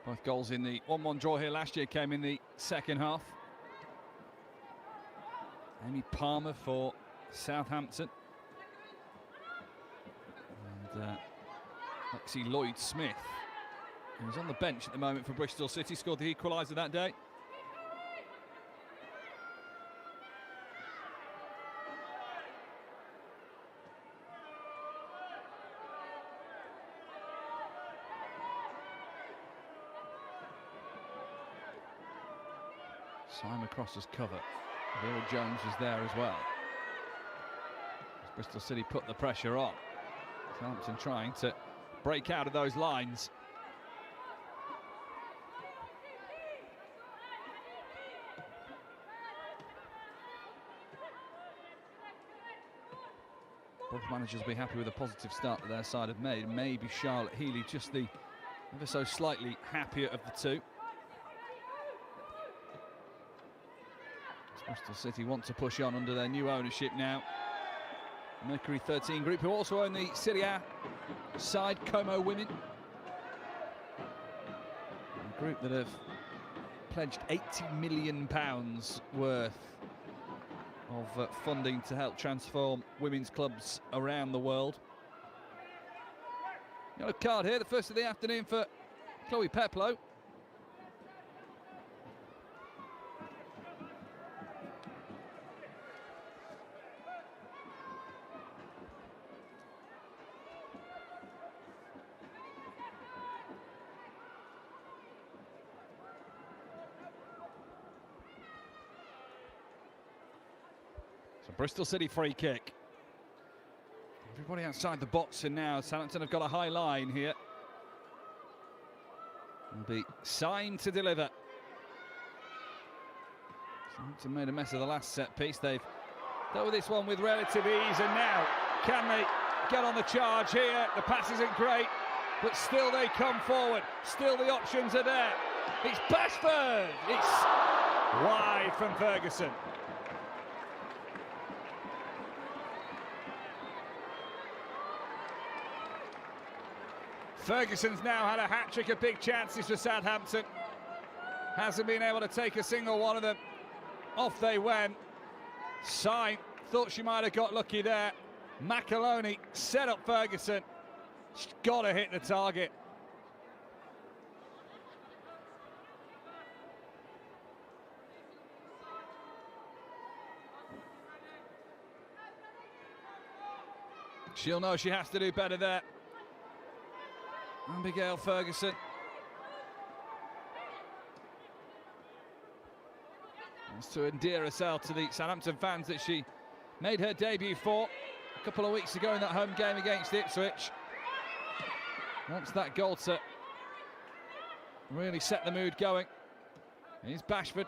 Both goals in the 1-1 draw here last year came in the second half. Amy Palmer for Southampton. And Lexi Lloyd-Smith, who's on the bench at the moment for Bristol City, scored the equaliser that day. Syme across as cover. Vera Jones was there as well. As Bristol City put the pressure on. Southampton trying to break out of those lines. Both managers will be happy with the positive start that their side have made. Maybe Charlotte Healy just the ever so slightly happier of the two. Bristol City want to push on under their new ownership now. Mercury 13 Group, who also own the Serie A side, Como Women. A group that have pledged £80 million worth of funding to help transform women's clubs around the world. Yellow card here, the first of the afternoon for Chloe Peplow. Bristol City free kick. Everybody outside the box, and now Southampton have got a high line here. Will be Syme to deliver. Southampton made a mess of the last set piece. They've dealt with this one with relative ease, and now can they get on the charge here? The pass isn't great, but still they come forward. Still the options are there. It's Bashford. It's wide from Ferguson. Ferguson's now had a hat-trick of big chances for Southampton. Hasn't been able to take a single one of them. Off they went. Syme thought she might have got lucky there. McAloney set up Ferguson. She's got to hit the target. She'll know she has to do better there. Abigail Ferguson. Wants to endear herself to the Southampton fans that she made her debut for a couple of weeks ago in that home game against Ipswich. Wants that goal to really set the mood going. Here's Bashford.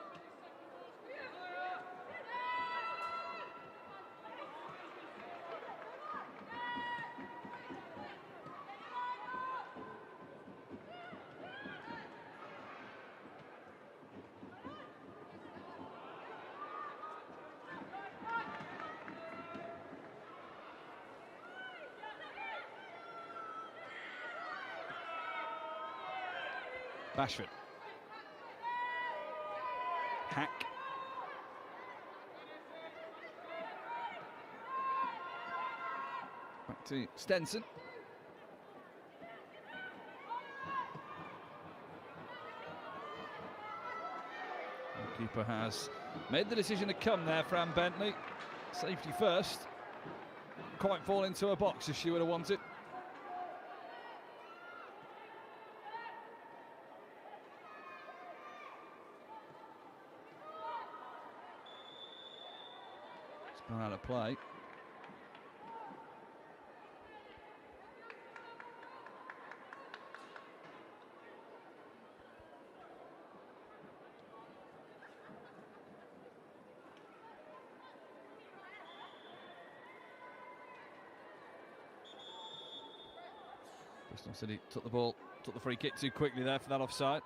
Bashford. Hack. Back to Stenson. The keeper has made the decision to come there, Fran Bentley. Safety first. Quite fall into a box if she would have wanted. Out of play. Bristol City took the free kick too quickly there for that offside.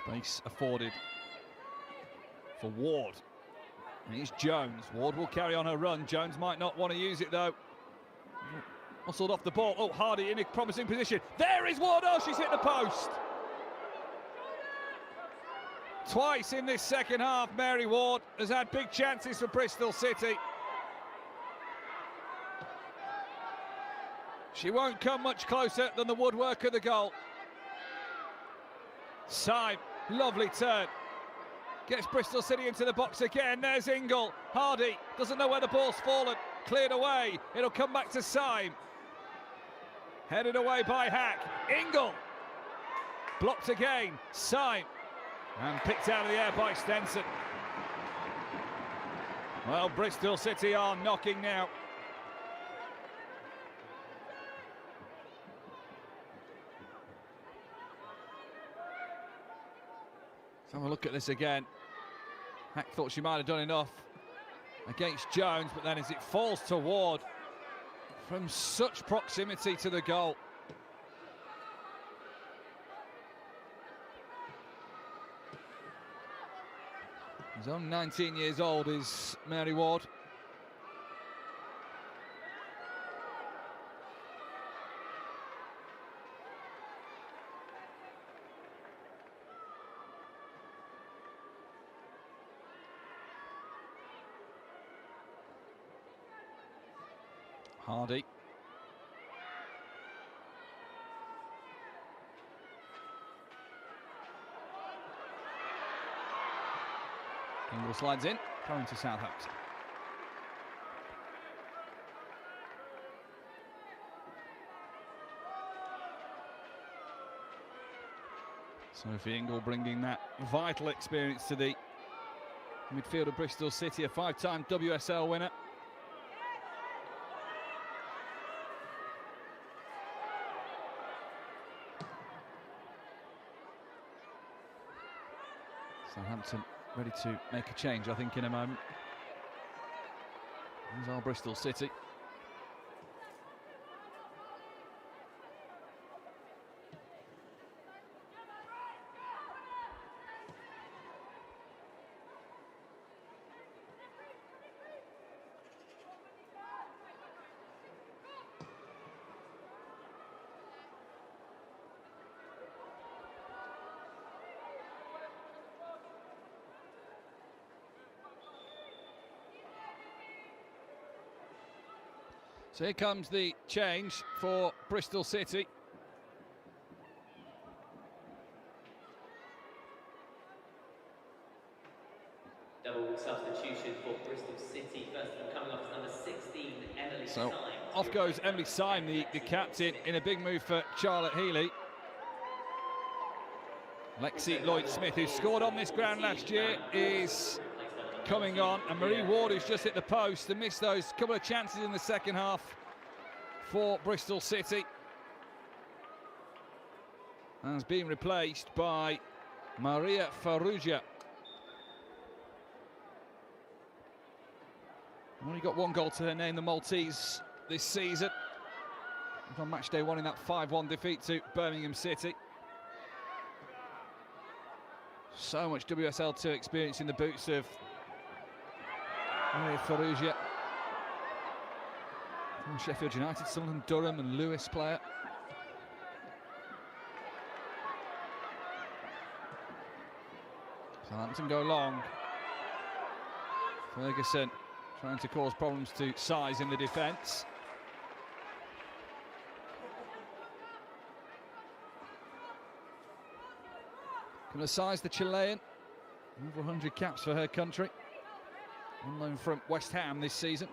Space afforded for Ward. And here's Jones. Ward will carry on her run. Jones might not want to use it though. Muscled off the ball. Oh, Hardy in a promising position. There is Ward. Oh, she's hit the post. Twice in this second half, Mary Ward has had big chances for Bristol City. She won't come much closer than the woodwork of the goal. Syme, lovely turn. Gets Bristol City into the box again. There's Ingle. Hardy doesn't know where the ball's fallen. Cleared away. It'll come back to Syme. Headed away by Hack. Ingle. Blocked again. Syme. And picked out of the air by Stenson. Well, Bristol City are knocking now. Let's have a look at this again. Hack thought she might have done enough against Jones, but then as it falls to Ward from such proximity to the goal. He's only 19 years old, is Mary Ward. Hardy. Ingle slides in, thrown to Southampton. Sophie Ingle bringing that vital experience to the midfield of Bristol City, a 5-time WSL winner. Southampton ready to make a change, I think, in a moment. These are Bristol City. So here comes the change for Bristol City. Double substitution for Bristol City. First of all, coming off as number 16, Emily So Syme. off goes Emily Syme, the captain, in a big move for Charlotte Healy. Lexi Lloyd-Smith, who scored on this ground last year, is coming on, and Marie Ward, who's just hit the post and missed those couple of chances in the second half for Bristol City, and has been replaced by Maria Farrugia. Only got one goal to their name, the Maltese, this season. On match day one in that 5-1 defeat to Birmingham City. So much WSL2 experience in the boots of Maria Farrugia. From Sheffield United, Sunderland, Durham and Lewis player. Southampton go long. Ferguson trying to cause problems to Size in the defence. Camilla Size, the Chilean, over 100 caps for her country. On loan from West Ham this season.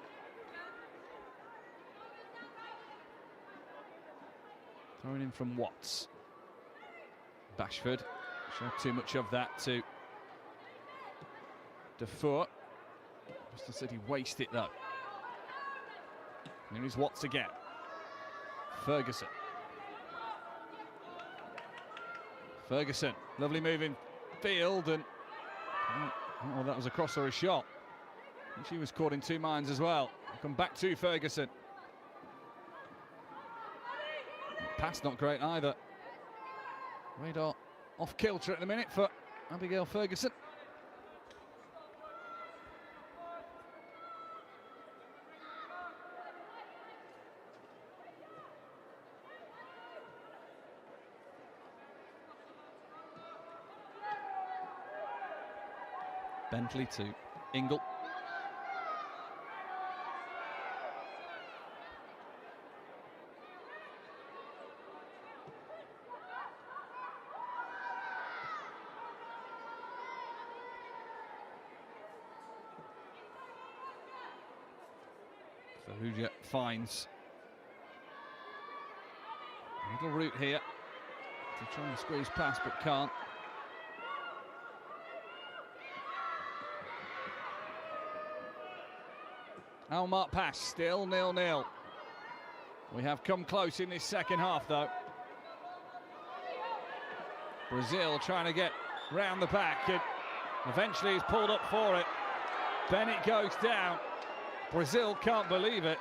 Thrown in from Watts. Bashford showed too much of that to Defoe. Bristol City waste it though. And here is Watts again. Ferguson. Ferguson, lovely move in field, and oh, that was a cross or a shot. And she was caught in two minds as well. We'll come back to Ferguson. Pass not great either. Radar off kilter at the minute for Abigail Ferguson. Bentley to Ingle. Farrugia finds a little route here to try and squeeze past, but can't. Almart pass, still 0-0. We have come close in this second half though. Brazil trying to get round the back, and eventually is pulled up for it. Bennett goes down. Brazil can't believe it.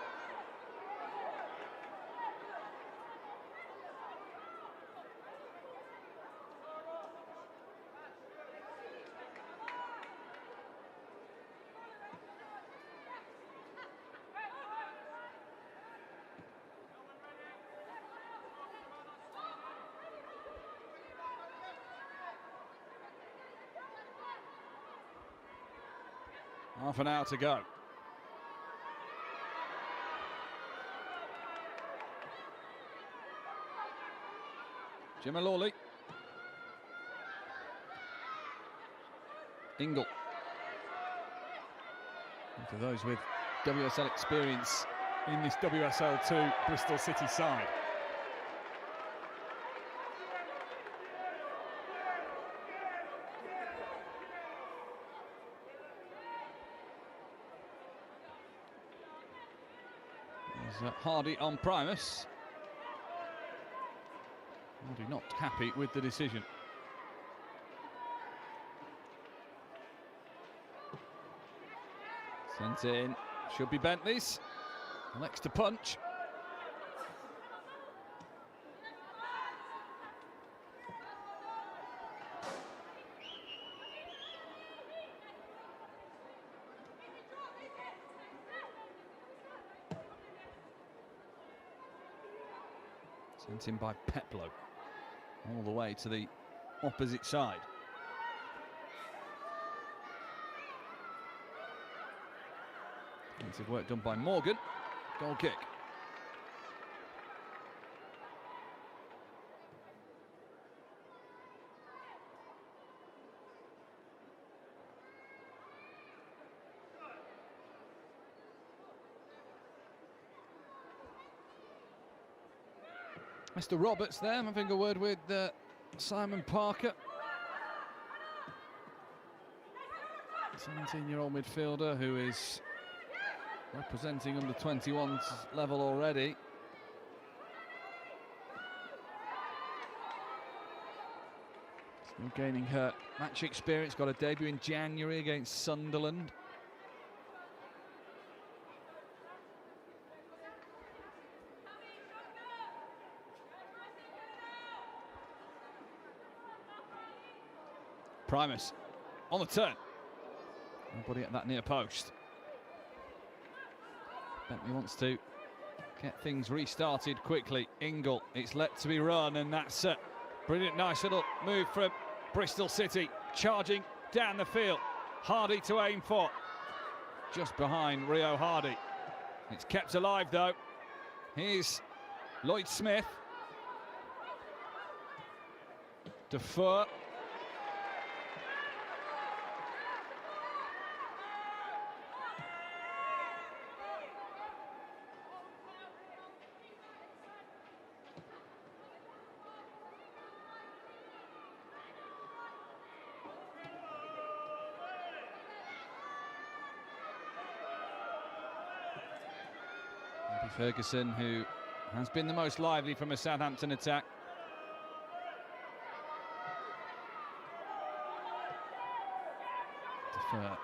Half an hour to go. Gemma Lawley. Ingle. And for those with WSL experience in this WSL2 Bristol City side. Hardy on Primus. Hardy not happy with the decision. Sent in, should be Bentley's. Next to punch. Sent in by Peplow, all the way to the opposite side. Defensive work done by Morgan. Goal kick. Mr. Roberts there having a word with Simon Parker. 17-year-old midfielder who is representing under 21s level already. Still gaining her match experience, got a debut in January against Sunderland. Primus on the turn. Nobody at that near post. Bentley wants to get things restarted quickly. Ingle, it's let to be run, and that's a brilliant, nice little move from Bristol City, charging down the field. Hardy to aim for, just behind Rio Hardy. It's kept alive though. Here's Lloyd Smith. Defer. Ferguson, who has been the most lively from a Southampton attack. Defer.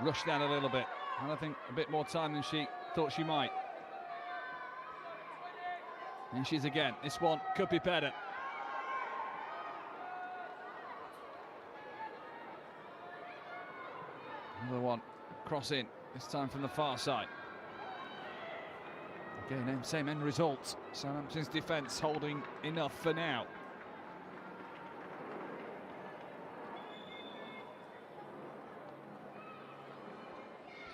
Rushed down a little bit, and I think a bit more time than she thought she might. And she's again, this one could be better. Another one, cross in. This time from the far side. Again, same end result. Southampton's defence holding enough for now.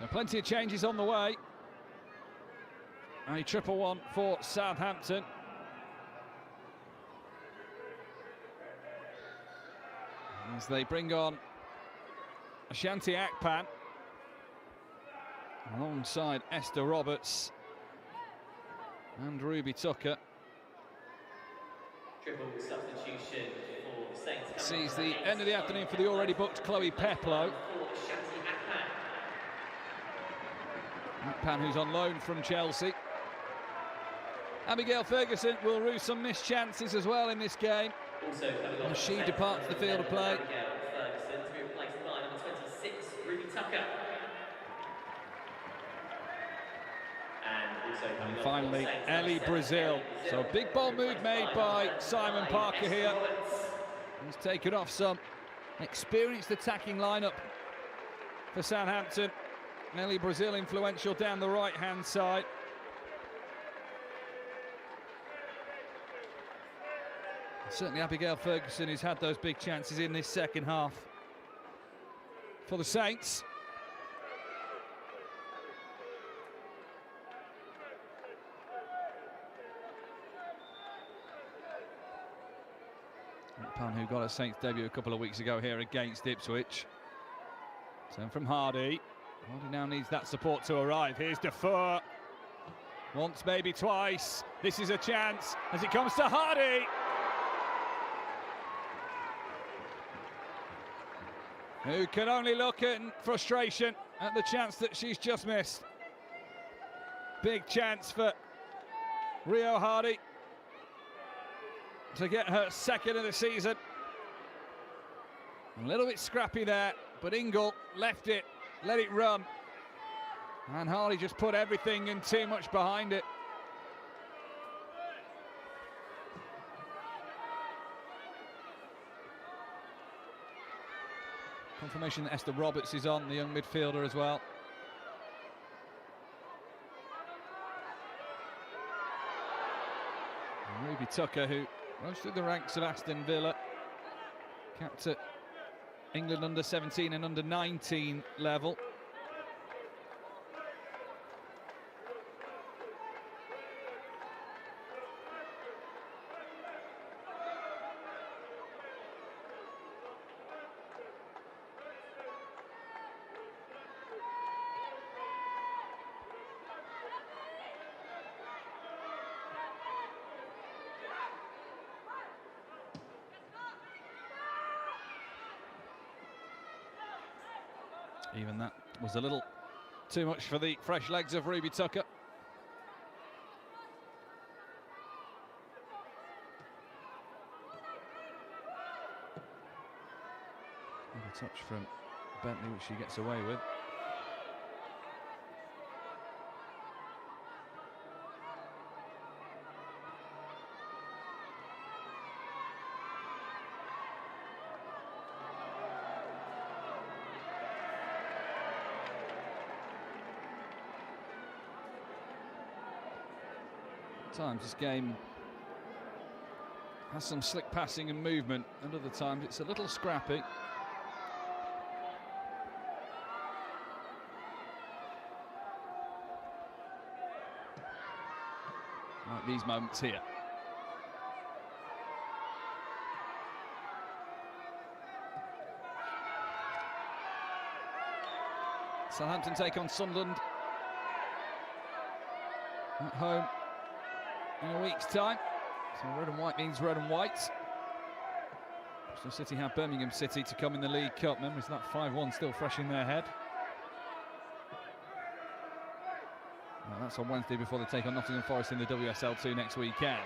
So plenty of changes on the way. A 1-1 for Southampton. As they bring on Ashanti Akpan alongside Esther Roberts and Ruby Tucker. Triple substitution for Saints. Sees the end of the afternoon for the already booked Chloe Peplow. Akpan, who's on loan from Chelsea. Abigail Ferguson will rue some missed chances as well in this game. As she departs the field of play. Abigail Ferguson to be replaced by number 26, Ruby Tucker. And finally, Ellie Brazil. So big ball move made by Simon Parker here. He's taken off some experienced attacking lineup for Southampton. Ellie Brazil influential down the right-hand side. Certainly Abigail Ferguson, who's had those big chances in this second half for the Saints. Pan, who got a Saints debut a couple of weeks ago here against Ipswich. Turn from Hardy. Hardy now needs that support to arrive. Here's Defoe. Once, maybe twice. This is a chance as it comes to Hardy. Who can only look in frustration at the chance that she's just missed. Big chance for Rio Hardy to get her second of the season. A little bit scrappy there, but Ingle left it, let it run. And Hardy just put everything and too much behind it. Confirmation that Esther Roberts is on, the young midfielder as well. And Ruby Tucker, who rose through the ranks of Aston Villa, capped at England under 17 and under 19 level. Even that was a little too much for the fresh legs of Ruby Tucker. A touch from Bentley, which she gets away with. At times this game has some slick passing and movement, and other times it's a little scrappy. Like these moments here. Southampton take on Sunderland at home in a week's time. So red and white means red and white. Bristol City have Birmingham City to come in the League Cup. Memories of that 5-1 still fresh in their head. Well, that's on Wednesday before they take on Nottingham Forest in the WSL 2 next weekend.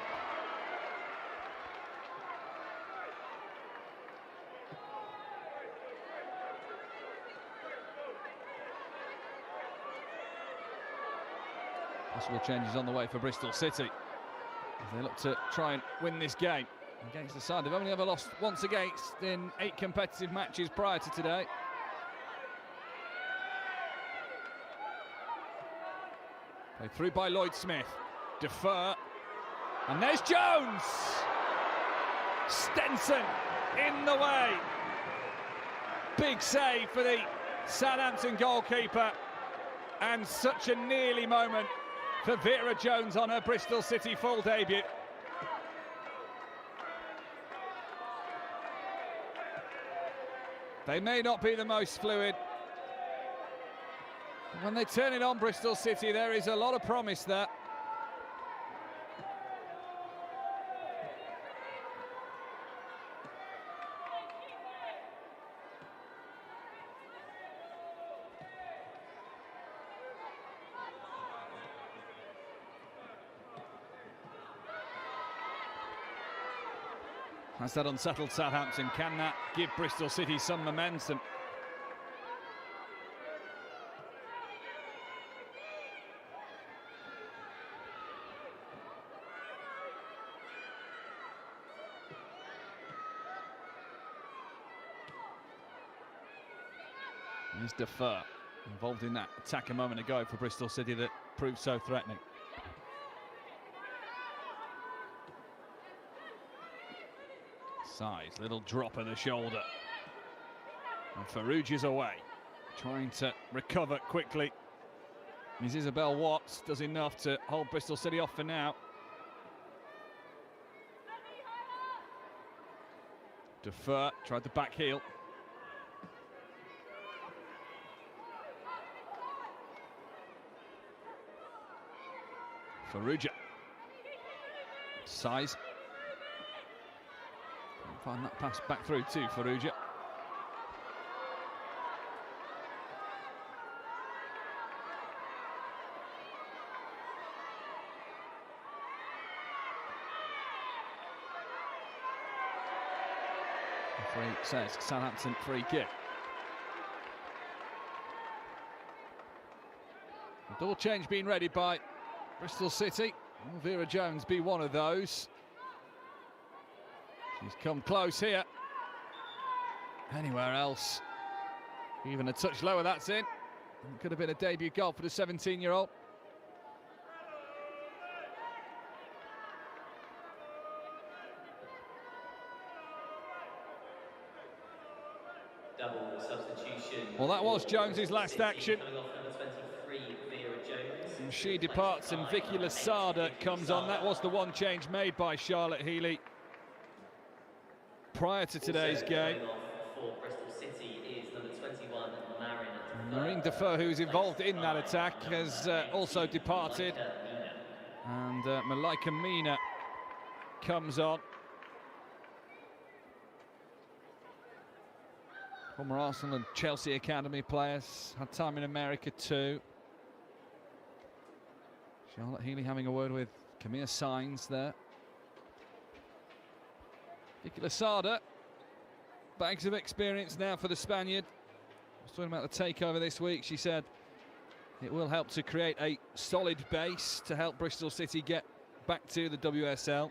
Possible changes on the way for Bristol City as they look to try and win this game against the side they've only ever lost once against in 8 competitive matches prior to today. Played through by Lloyd Smith. Defer. And there's Jones! Stenson in the way. Big save for the Southampton goalkeeper. And such a nearly moment for Vera Jones on her Bristol City full debut. They may not be the most fluid. When they turn it on, Bristol City, there is a lot of promise there. Has that unsettled Southampton? Can that give Bristol City some momentum? Here's Defer, involved in that attack a moment ago for Bristol City that proved so threatening. Size, little drop of the shoulder. And Farouj is away, trying to recover quickly. Miss Isabel Watts does enough to hold Bristol City off for now. Defer, tried the back heel. Farouj. Size. Find that pass back through to Farouj. Referee says Southampton free kick. A double change being ready by Bristol City. Will Vera Jones be one of those? She's come close here. Anywhere else, even a touch lower, that's in. It could have been a debut goal for the 17-year-old. Double substitution. Well, that was Jones's last action. Coming off number 23, Vera Jones. And she departs and Vicky Lasada comes on. That was the one change made by Charlotte Healy prior to today's game. For Bristol City is number 21, Marine Defer, who's involved in that attack, has also departed. And Malaika Mina comes on. Former Arsenal and Chelsea Academy players. Had time in America too. Charlotte Healy having a word with Camille Sainz there. Vicky Losada. Bags of experience now for the Spaniard. I was talking about the takeover this week. She said it will help to create a solid base to help Bristol City get back to the WSL.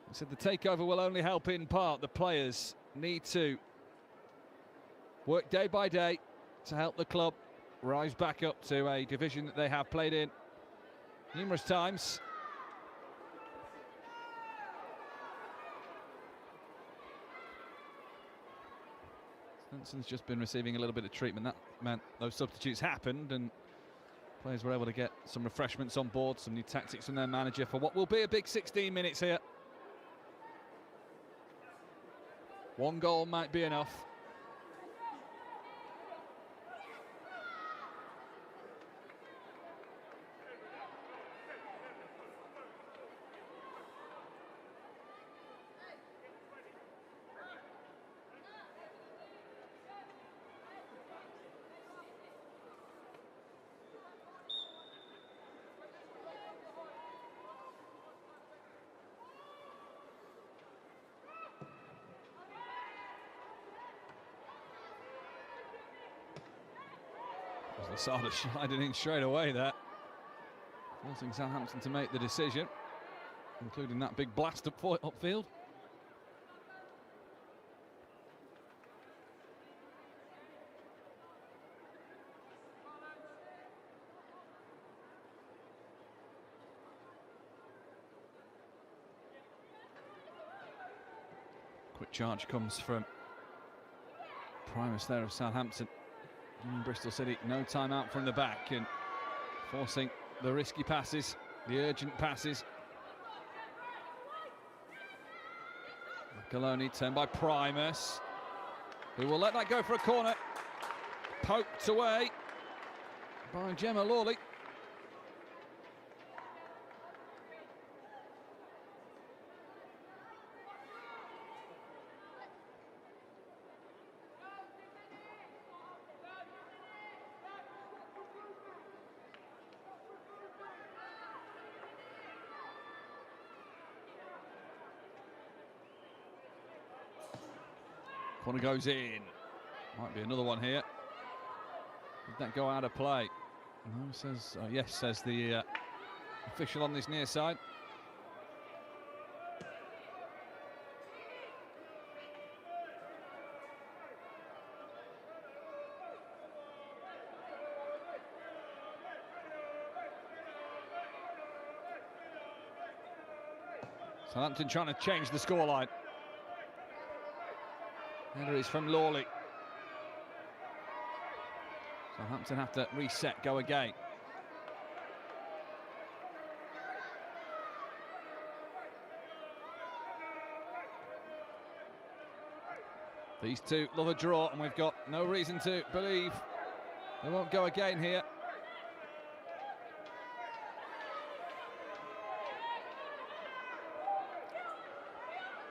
She said the takeover will only help in part. The players need to work day by day to help the club rise back up to a division that they have played in numerous times. Stenson's just been receiving a little bit of treatment. That meant those substitutes happened and players were able to get some refreshments on board, some new tactics from their manager for what will be a big 16 minutes here. One goal might be enough. Losada sliding in straight away there, forcing Southampton to make the decision, including that big blast upfield. Quick charge comes from Primus there of Southampton. Bristol City, no time out from the back and forcing the risky passes, the urgent passes. Coloni turned by Primus, who will let that go for a corner. Poked away by Gemma Lawley. Corner goes in. Might be another one here. Did that go out of play? No, says yes, says the official on this near side. Southampton trying to change the scoreline. Header is from Lawley. Southampton have to reset, go again. These two love a draw, and we've got no reason to believe they won't go again here.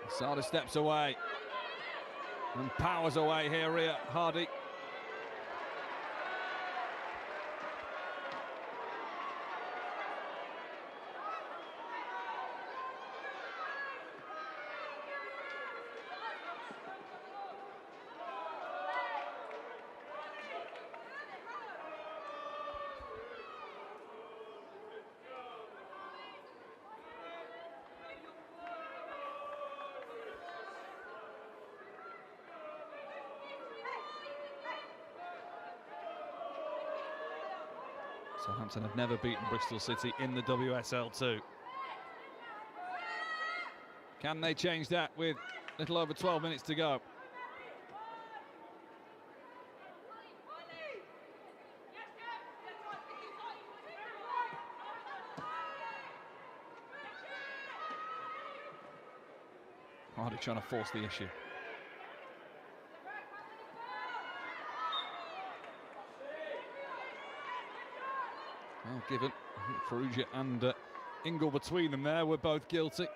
Sada steps away. And powers away here, Rhea Hardy. Southampton have never beaten Bristol City in the WSL 2. Can they change that with a little over 12 minutes to go? Hardy trying to force the issue. Well given. I think Farrugia and Ingle between them there were both guilty.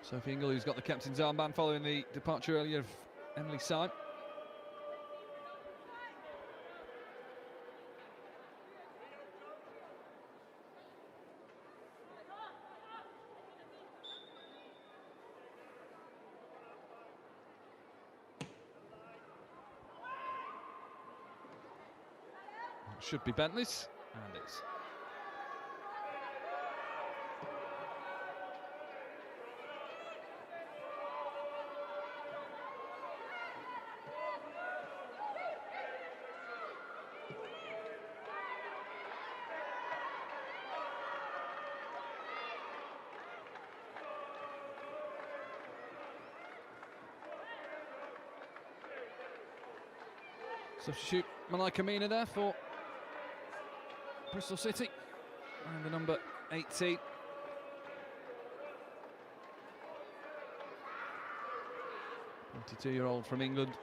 Sophie Ingle, who's got the captain's armband following the departure earlier of Emily Syme. Should be Bentley's, and it's substitute Malaika Mina there for Bristol City, and the number 18. Year-old from England.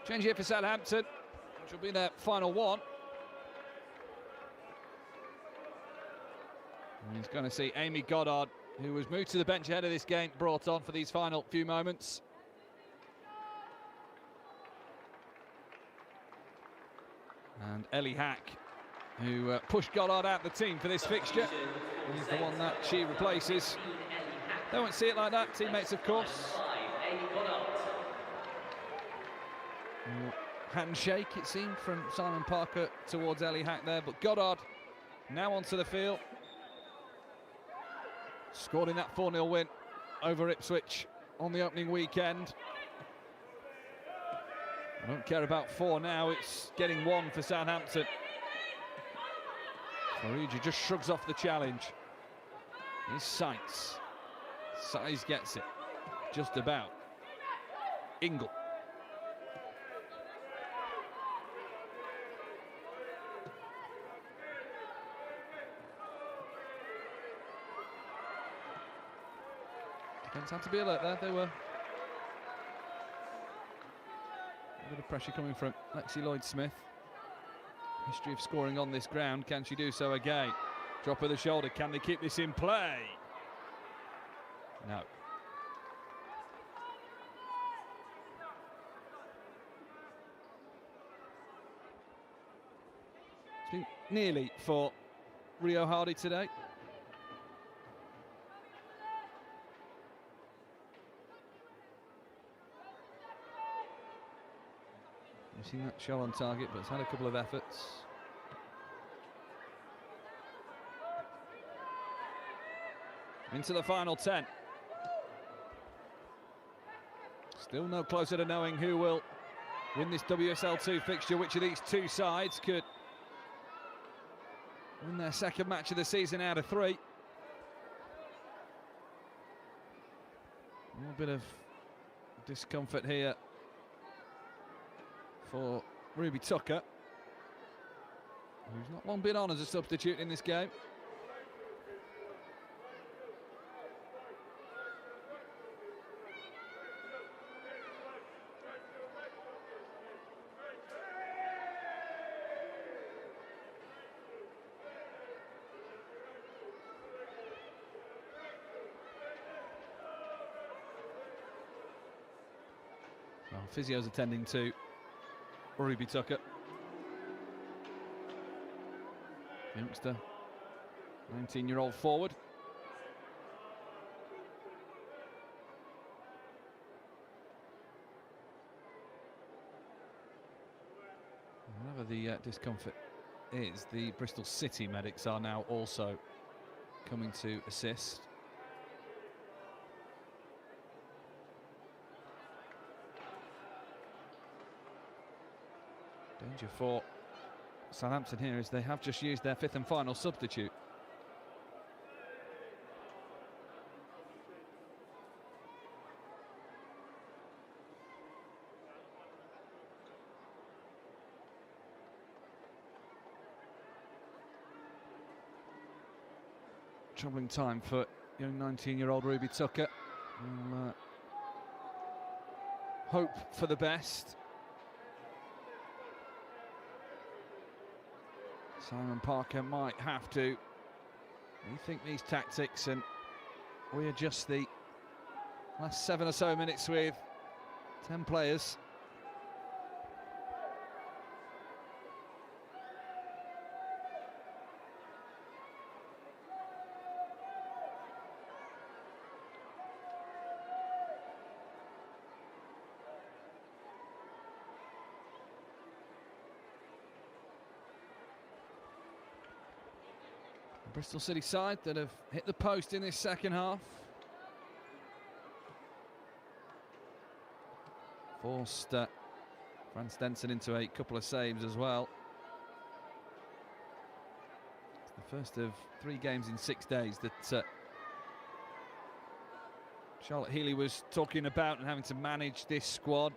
Change here for Southampton, which will be their final one. And he's going to see Amy Goddard, who was moved to the bench ahead of this game, brought on for these final few moments. And Ellie Hack, who pushed Goddard out the team for this fixture, is the one that she replaces. They won't see it like that, teammates, of course. Handshake, it seemed, from Simon Parker towards Ellie Hack there, but Goddard now onto the field. Scored in that 4-0 win over Ipswich on the opening weekend. I don't care about 4 now, it's getting 1 for Southampton. Farigi just shrugs off the challenge. His sights. Size gets it. Just about. Ingle. Defence had to be alert there, they were. A bit of pressure coming from Lexi Lloyd-Smith. History of scoring on this ground. Can she do so again? Drop of the shoulder. Can they keep this in play? No. It's been nearly for Rio Hardy today. You've seen that shot on target, but it's had a couple of efforts. Into the final 10. Still no closer to knowing who will win this WSL2 fixture. Which of these two sides could win their second match of the season out of 3. A little bit of discomfort here for Ruby Tucker, who's not long been on as a substitute in this game. Well, physio's attending to Ruby Tucker. Youngster, 19-year-old forward. Whatever the discomfort is, the Bristol City medics are now also coming to assist. Danger for Southampton here as they have just used their 5th and final substitute. Troubling time for young 19-year-old Ruby Tucker. We'll hope for the best. Simon Parker might have to rethink these tactics and readjust the last 7 or so minutes with 10 players. Bristol City side that have hit the post in this second half. Forced Fran Stenson into a couple of saves as well. It's the first of 3 games in 6 days that Charlotte Healy was talking about, and having to manage this squad.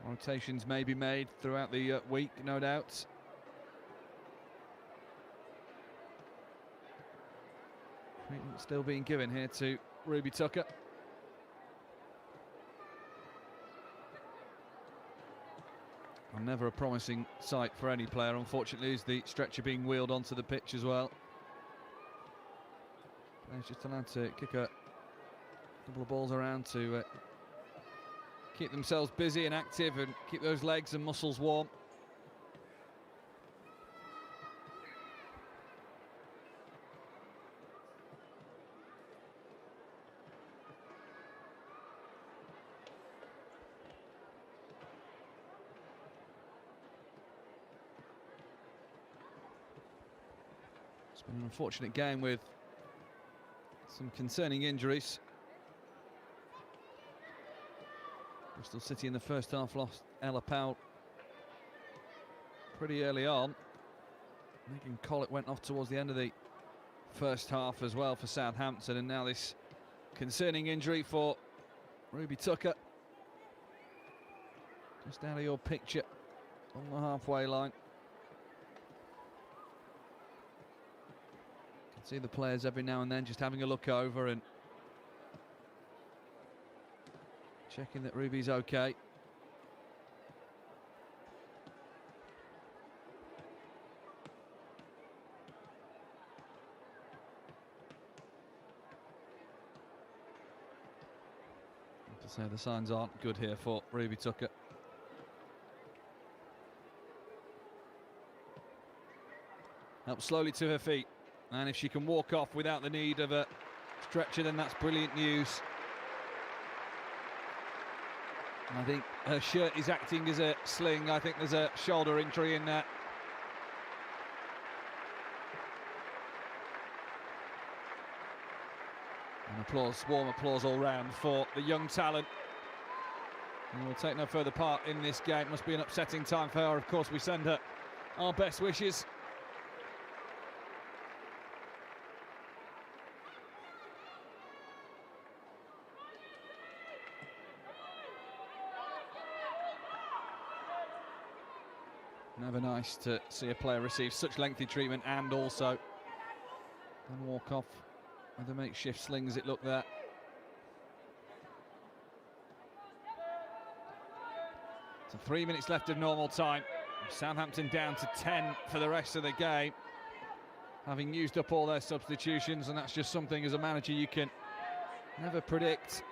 Rotations may be made throughout the week, no doubt. Treatment still being given here to Ruby Tucker. And never a promising sight for any player, unfortunately, is the stretcher being wheeled onto the pitch as well. Players just allowed to kick a couple of balls around to keep themselves busy and active and keep those legs and muscles warm. It's been an unfortunate game with some concerning injuries. Bristol City in the first half lost Ella Powell pretty early on. Megan Collett went off towards the end of the first half as well for Southampton, and now this concerning injury for Ruby Tucker. Just out of your picture on the halfway line. See the players every now and then just having a look over and checking that Ruby's okay. To say the signs aren't good here for Ruby Tucker. Up slowly to her feet. And if she can walk off without the need of a stretcher, then that's brilliant news. I think her shirt is acting as a sling. I think there's a shoulder injury in that. And applause, warm applause all round for the young talent. And will take no further part in this game. Must be an upsetting time for her. Of course, we send her our best wishes. Never nice to see a player receive such lengthy treatment and also then walk off with a makeshift sling as it looked there. So 3 minutes left of normal time. Southampton down to 10 for the rest of the game, having used up all their substitutions, and that's just something as a manager you can never predict.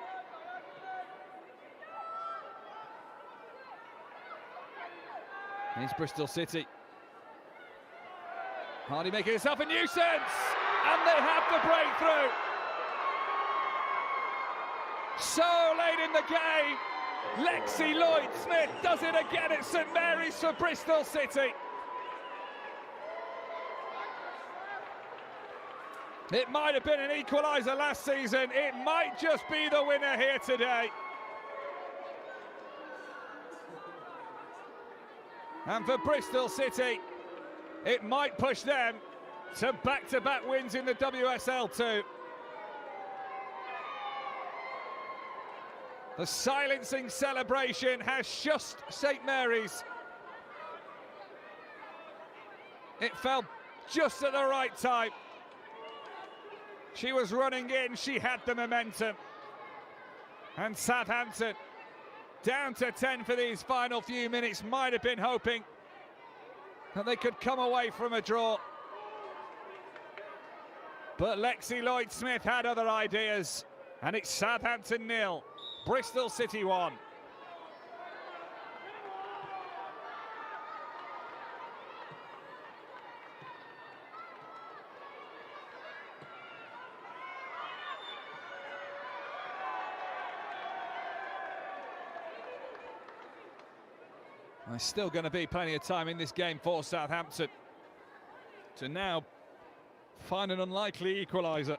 Here's Bristol City. Hardy making himself a nuisance, and they have the breakthrough. So late in the game, Lexi Lloyd-Smith does it again at St Mary's for Bristol City. It might have been an equaliser last season. It might just be the winner here today. And for Bristol City, it might push them to back-to-back wins in the WSL too. The silencing celebration has shushed St Mary's. It fell just at the right time. She was running in, she had the momentum. And Southampton, down to 10 for these final few minutes, might have been hoping that they could come away from a draw. But Lexi Lloyd-Smith had other ideas, and it's Southampton 0, Bristol City 1. There's still going to be plenty of time in this game for Southampton to now find an unlikely equaliser.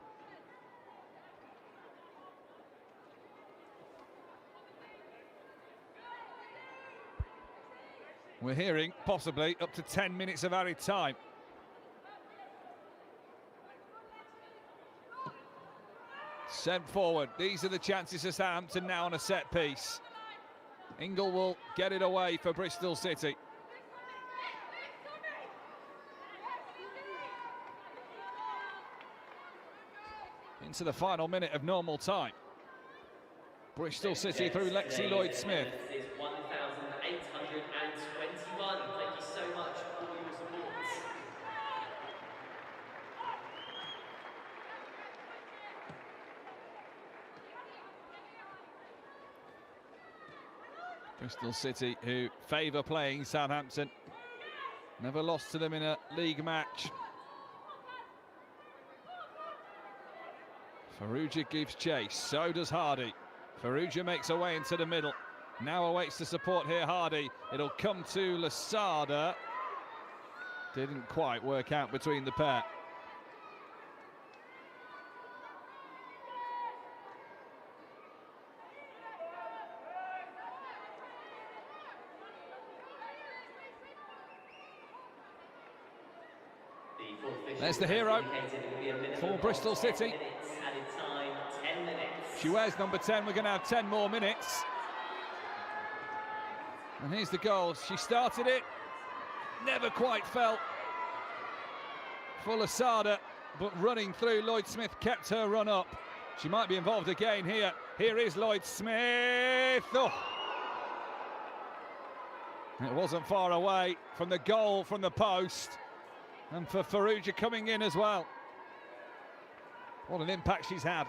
We're hearing possibly up to 10 minutes of added time. Sent forward. These are the chances for Southampton now on a set piece. Ingle will get it away for Bristol City. Into the final minute of normal time. Bristol City through Lexi Lloyd-Smith. This is 1,821. Thank you so much for your support. Bristol City, who favour playing Southampton. Never lost to them in a league match. Farrugia gives chase, so does Hardy. Farrugia makes her way into the middle. Now awaits the support here, Hardy. It'll come to Lasada. Didn't quite work out between the pair. There's the hero for Bristol City. She wears number 10. We're going to have 10 more minutes. And here's the goal. She started it, never quite fell for Lasada, but running through, Lloyd-Smith kept her run up. She might be involved again here. Here is Lloyd-Smith. Oh. It wasn't far away from the goal from the post. And for Farrugia coming in as well. What an impact she's had.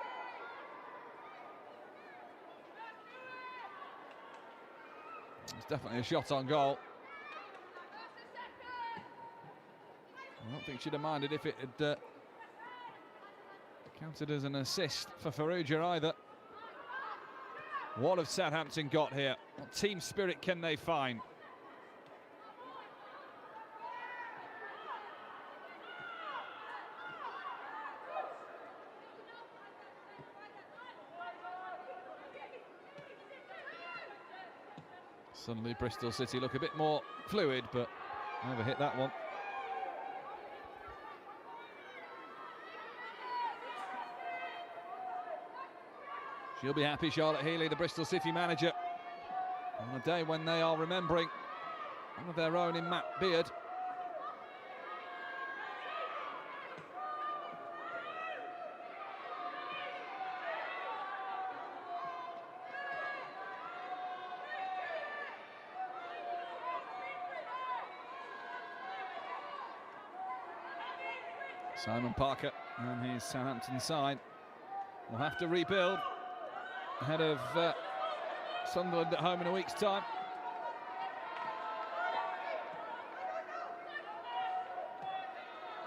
It's definitely a shot on goal. I don't think she'd have minded if it had counted as an assist for Farrugia either. What have Southampton got here? What team spirit can they find? Suddenly Bristol City look a bit more fluid, but never hit that one. She'll be happy, Charlotte Healy, the Bristol City manager, on a day when they are remembering one of their own in Matt Beard. Simon Parker and his Southampton side will have to rebuild ahead of Sunderland at home in a week's time.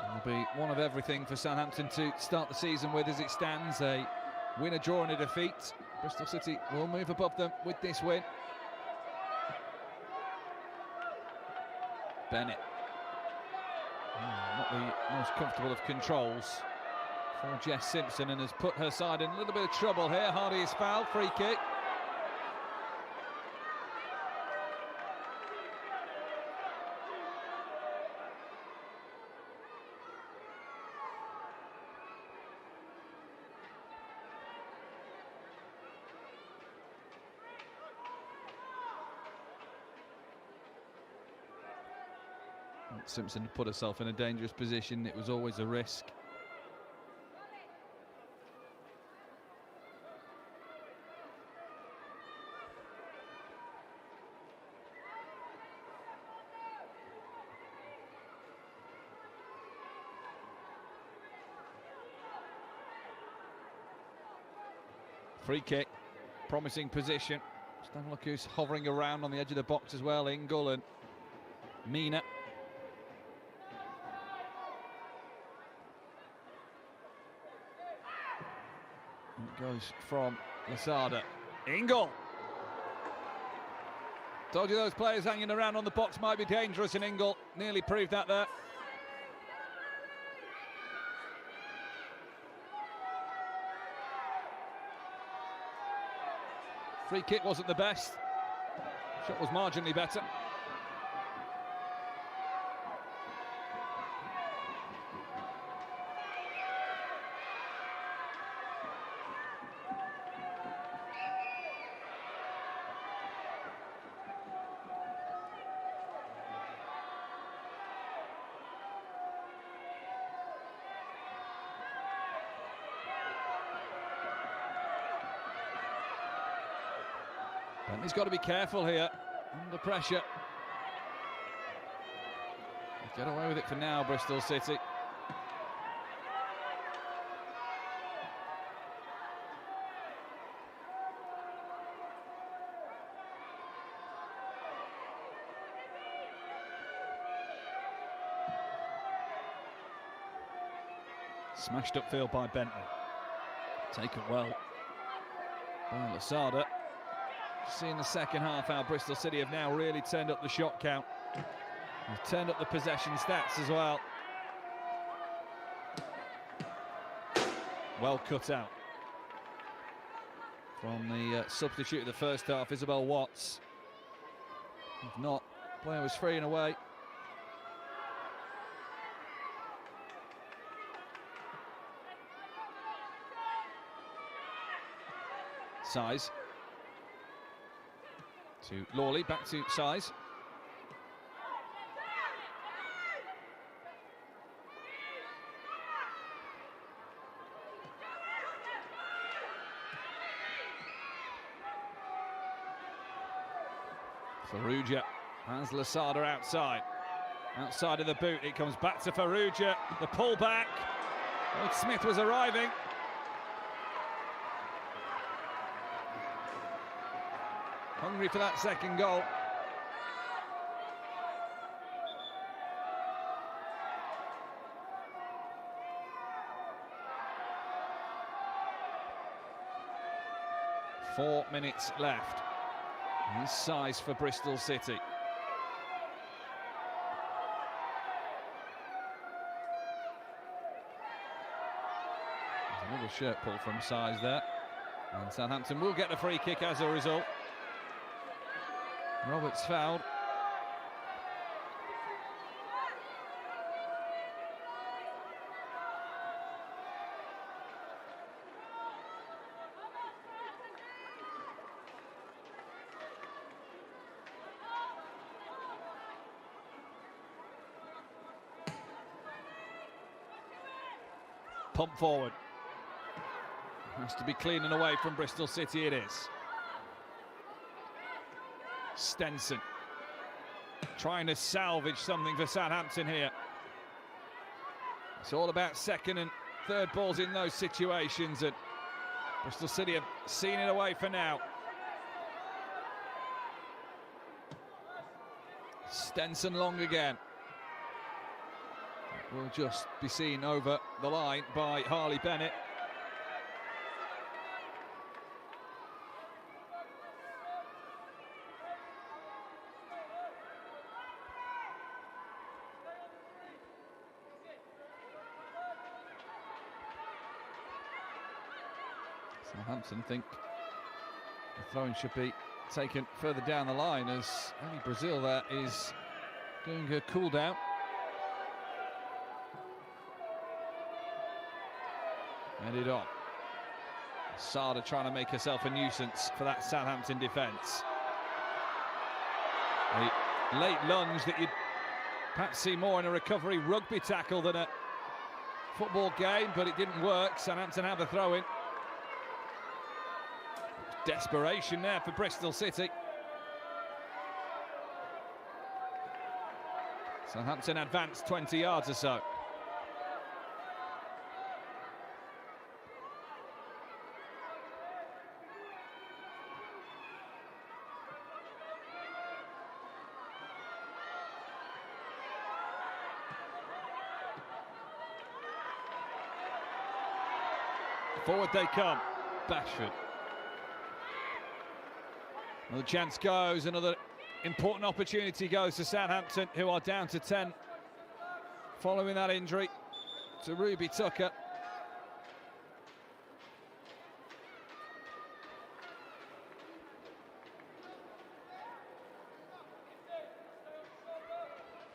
It'll be one of everything for Southampton to start the season with as it stands. A win, a draw and a defeat. Bristol City will move above them with this win. Bennett. Not the most comfortable of controls for Jess Simpson, and has put her side in a little bit of trouble here. Hardy is fouled, free kick. Simpson put herself in a dangerous position. It was always a risk. Free kick, promising position. Just have a look who's hovering around on the edge of the box as well. Ingle and Mina. It goes from Lasada. Ingle. Told you those players hanging around on the box might be dangerous, and Ingle nearly proved that there. Free kick wasn't the best. Shot was marginally better. Bentley's got to be careful here, under pressure. Get away with it for now, Bristol City. Smashed upfield by Bentley. Taken well by Lasada. See in the second half how Bristol City have now really turned up the shot count. They've turned up the possession stats as well. Well cut out from the substitute of the first half, Isabel Watts. If not, player was free and away. Size. To Lawley, back to Size. Farrugia has Lasada outside. Outside of the boot, it comes back to Farrugia. The pullback. Old Smith was arriving. Hungry for that second goal. Four minutes left. Here's Size for Bristol City. There's another shirt pull from Size there. And Southampton will get the free kick as a result. Roberts fouled. Pump forward. Has to be clean and away from Bristol City, it is. Stenson trying to salvage something for Southampton here. It's all about second and third balls in those situations, and Bristol City have seen it away for now. Stenson long again. Will just be seen over the line by Harley Bennett. Southampton think the throw-in should be taken further down the line, as only Brazil there is doing a cool down. Headed on. Sada trying to make herself a nuisance for that Southampton defence. A late lunge that you'd perhaps see more in a recovery rugby tackle than a football game, but it didn't work. Southampton have a throw-in. Desperation there for Bristol City. Southampton advanced 20 yards or so. Forward they come. Bashford. Another chance goes, another important opportunity goes to Southampton, who are down to 10 following that injury to Ruby Tucker.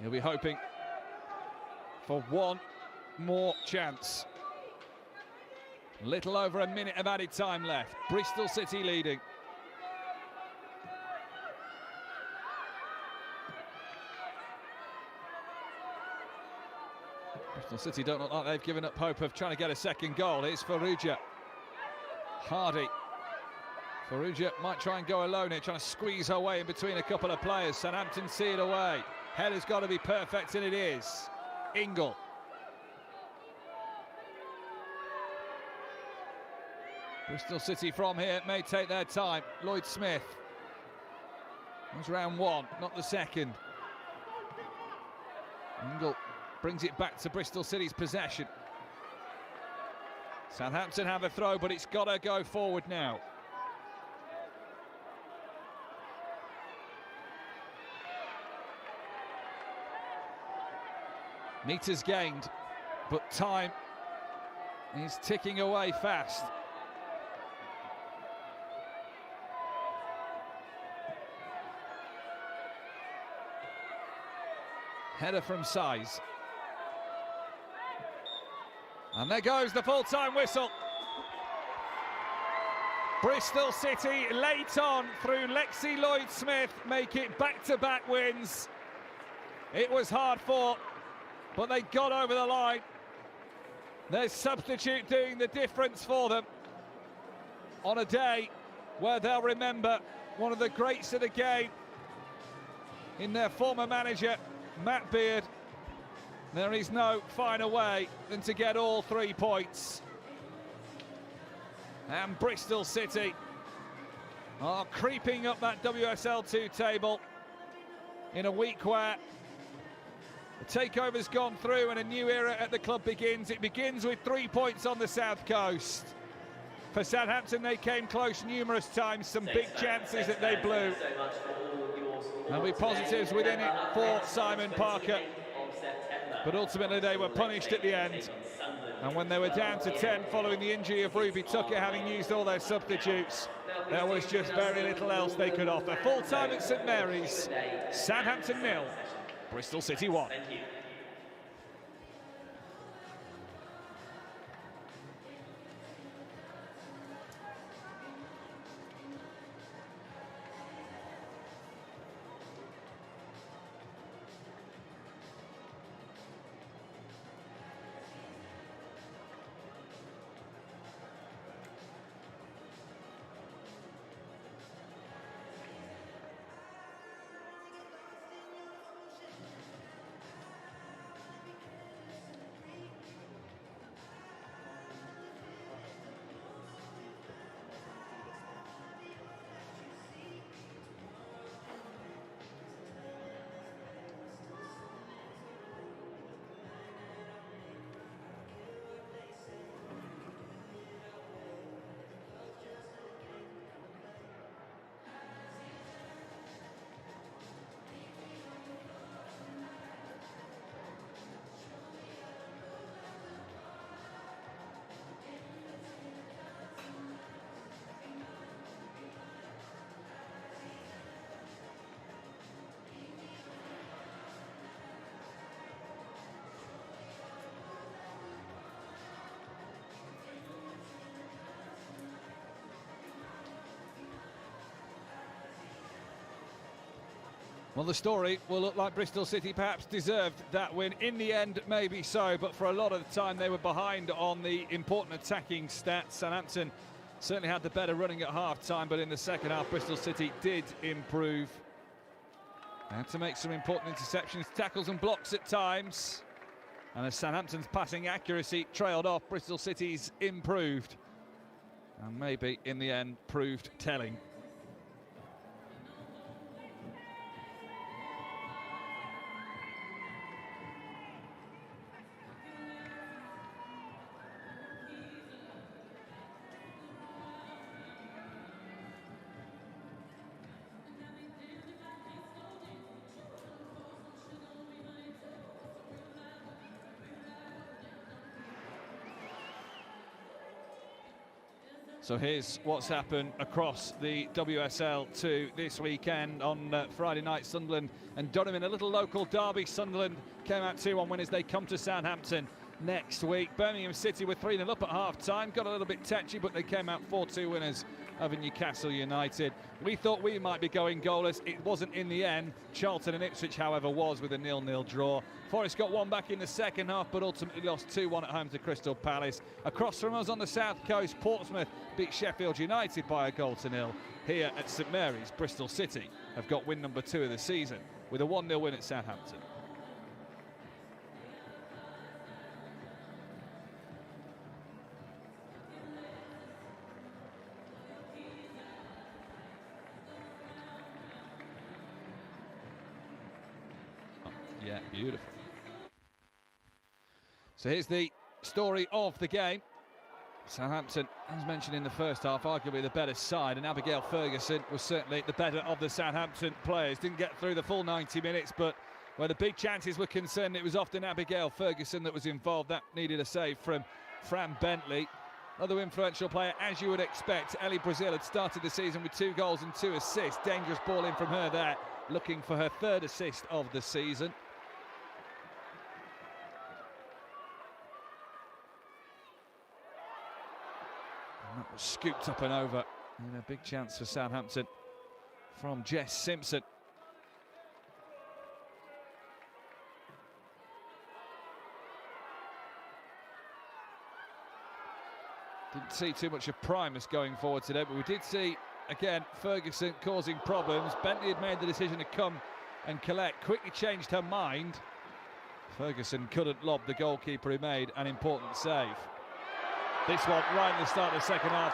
He'll be hoping for one more chance. A little over a minute of added time left. Bristol City leading. Bristol City don't look like they've given up hope of trying to get a second goal. It's Farrugia. Hardy. Farrugia might try and go alone here, trying to squeeze her way in between a couple of players. Southampton see it away. Header's got to be perfect, and it is. Ingle. Bristol City from here may take their time. Lloyd Smith. That was round one, not the second. Ingle brings it back to Bristol City's possession. Southampton have a throw, but it's got to go forward now. Meters gained, but time is ticking away fast. Header from size. And there goes the full-time whistle. Bristol City late on through Lexi Lloyd-Smith make it back-to-back wins. It was hard fought, but they got over the line. Their substitute doing the difference for them on a day where they'll remember one of the greats of the game in their former manager, Matt Beard. There is no finer way than to get all 3 points. And Bristol City are creeping up that WSL 2 table in a week where the takeover's gone through and a new era at the club begins. It begins with 3 points on the South Coast. For Southampton, they came close numerous times, some big chances that they blew. There'll be positives within it for Simon Parker, but ultimately they were punished at the end. And when they were down to 10 following the injury of Ruby Tucker, having used all their substitutes, there was just very little else they could offer. Full time at St Mary's, Southampton 0, Bristol City 1. Well, the story will look like Bristol City perhaps deserved that win. In the end, maybe so, but for a lot of the time they were behind on the important attacking stats. Southampton certainly had the better running at half-time, but in the second half, Bristol City did improve. They had to make some important interceptions, tackles and blocks at times. And as Southampton's passing accuracy trailed off, Bristol City's improved. And maybe, in the end, proved telling. So here's what's happened across the WSL 2 this weekend. On Friday night, Sunderland and Durham in a little local derby. Sunderland came out 2-1 winners. They come to Southampton next week. Birmingham City were 3-0 up at half-time. Got a little bit tetchy, but they came out 4-2 winners over Newcastle United. We thought we might be going goalless. It wasn't in the end. Charlton and Ipswich, however, was with a 0-0 draw. Forest got one back in the second half, but ultimately lost 2-1 at home to Crystal Palace. Across from us on the south coast, Portsmouth beat Sheffield United by a 0-0. Here at St Mary's, Bristol City have got win number 2 of the season with a 1-0 win at Southampton. Yeah, beautiful. So here's the story of the game. Southampton, as mentioned in the first half, arguably the better side, and Abigail Ferguson was certainly the better of the Southampton players. Didn't get through the full 90 minutes, but where the big chances were concerned, it was often Abigail Ferguson that was involved. That needed a save from Fran Bentley. Another influential player, as you would expect. Ellie Brazil had started the season with 2 goals and 2 assists. Dangerous ball in from her there, looking for her 3rd assist of the season. That was scooped up and over, and a big chance for Southampton from Jess Simpson. Didn't see too much of Primus going forward today, but we did see, again, Ferguson causing problems. Bentley had made the decision to come and collect, quickly changed her mind. Ferguson couldn't lob the goalkeeper who made an important save. This one, right at the start of the second half,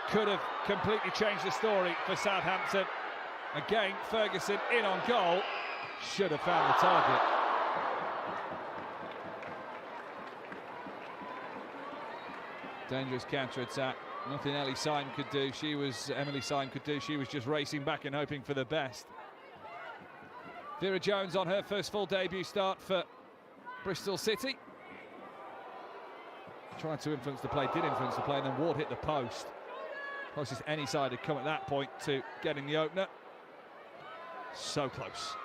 could have completely changed the story for Southampton. Again, Ferguson in on goal, should have found the target. Dangerous counter-attack, nothing Emily Syme could do. She was just racing back and hoping for the best. Vera Jones on her first full debut start for Bristol City. Tried to influence the play, did influence the play, and then Ward hit the post. Closest any side had come at that point to getting the opener. So close.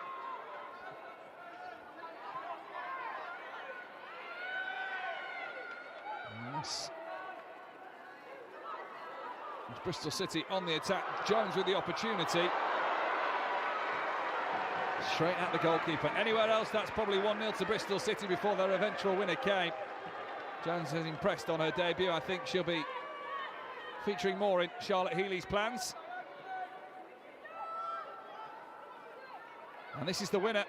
Yes. It's Bristol City on the attack. Jones with the opportunity. Straight at the goalkeeper. Anywhere else, that's probably 1-0 to Bristol City before their eventual winner came. Jones has impressed on her debut. I think she'll be featuring more in Charlotte Healy's plans. And this is the winner,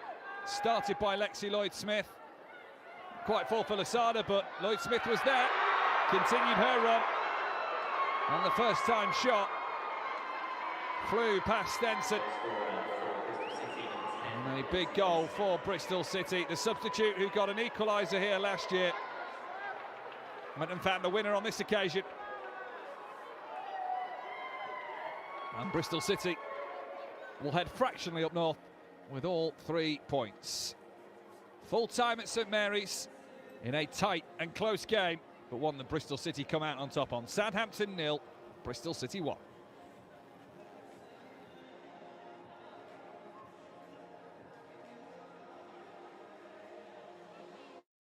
started by Lexi Lloyd-Smith. Quite full for Lasada, but Lloyd-Smith was there, continued her run. And the first time shot flew past Stenson. And a big goal for Bristol City. The substitute who got an equaliser here last year went and found the winner on this occasion. And Bristol City will head fractionally up north with all 3 points. Full time at St Mary's in a tight and close game, but one that Bristol City come out on top on. Southampton 0, Bristol City 1.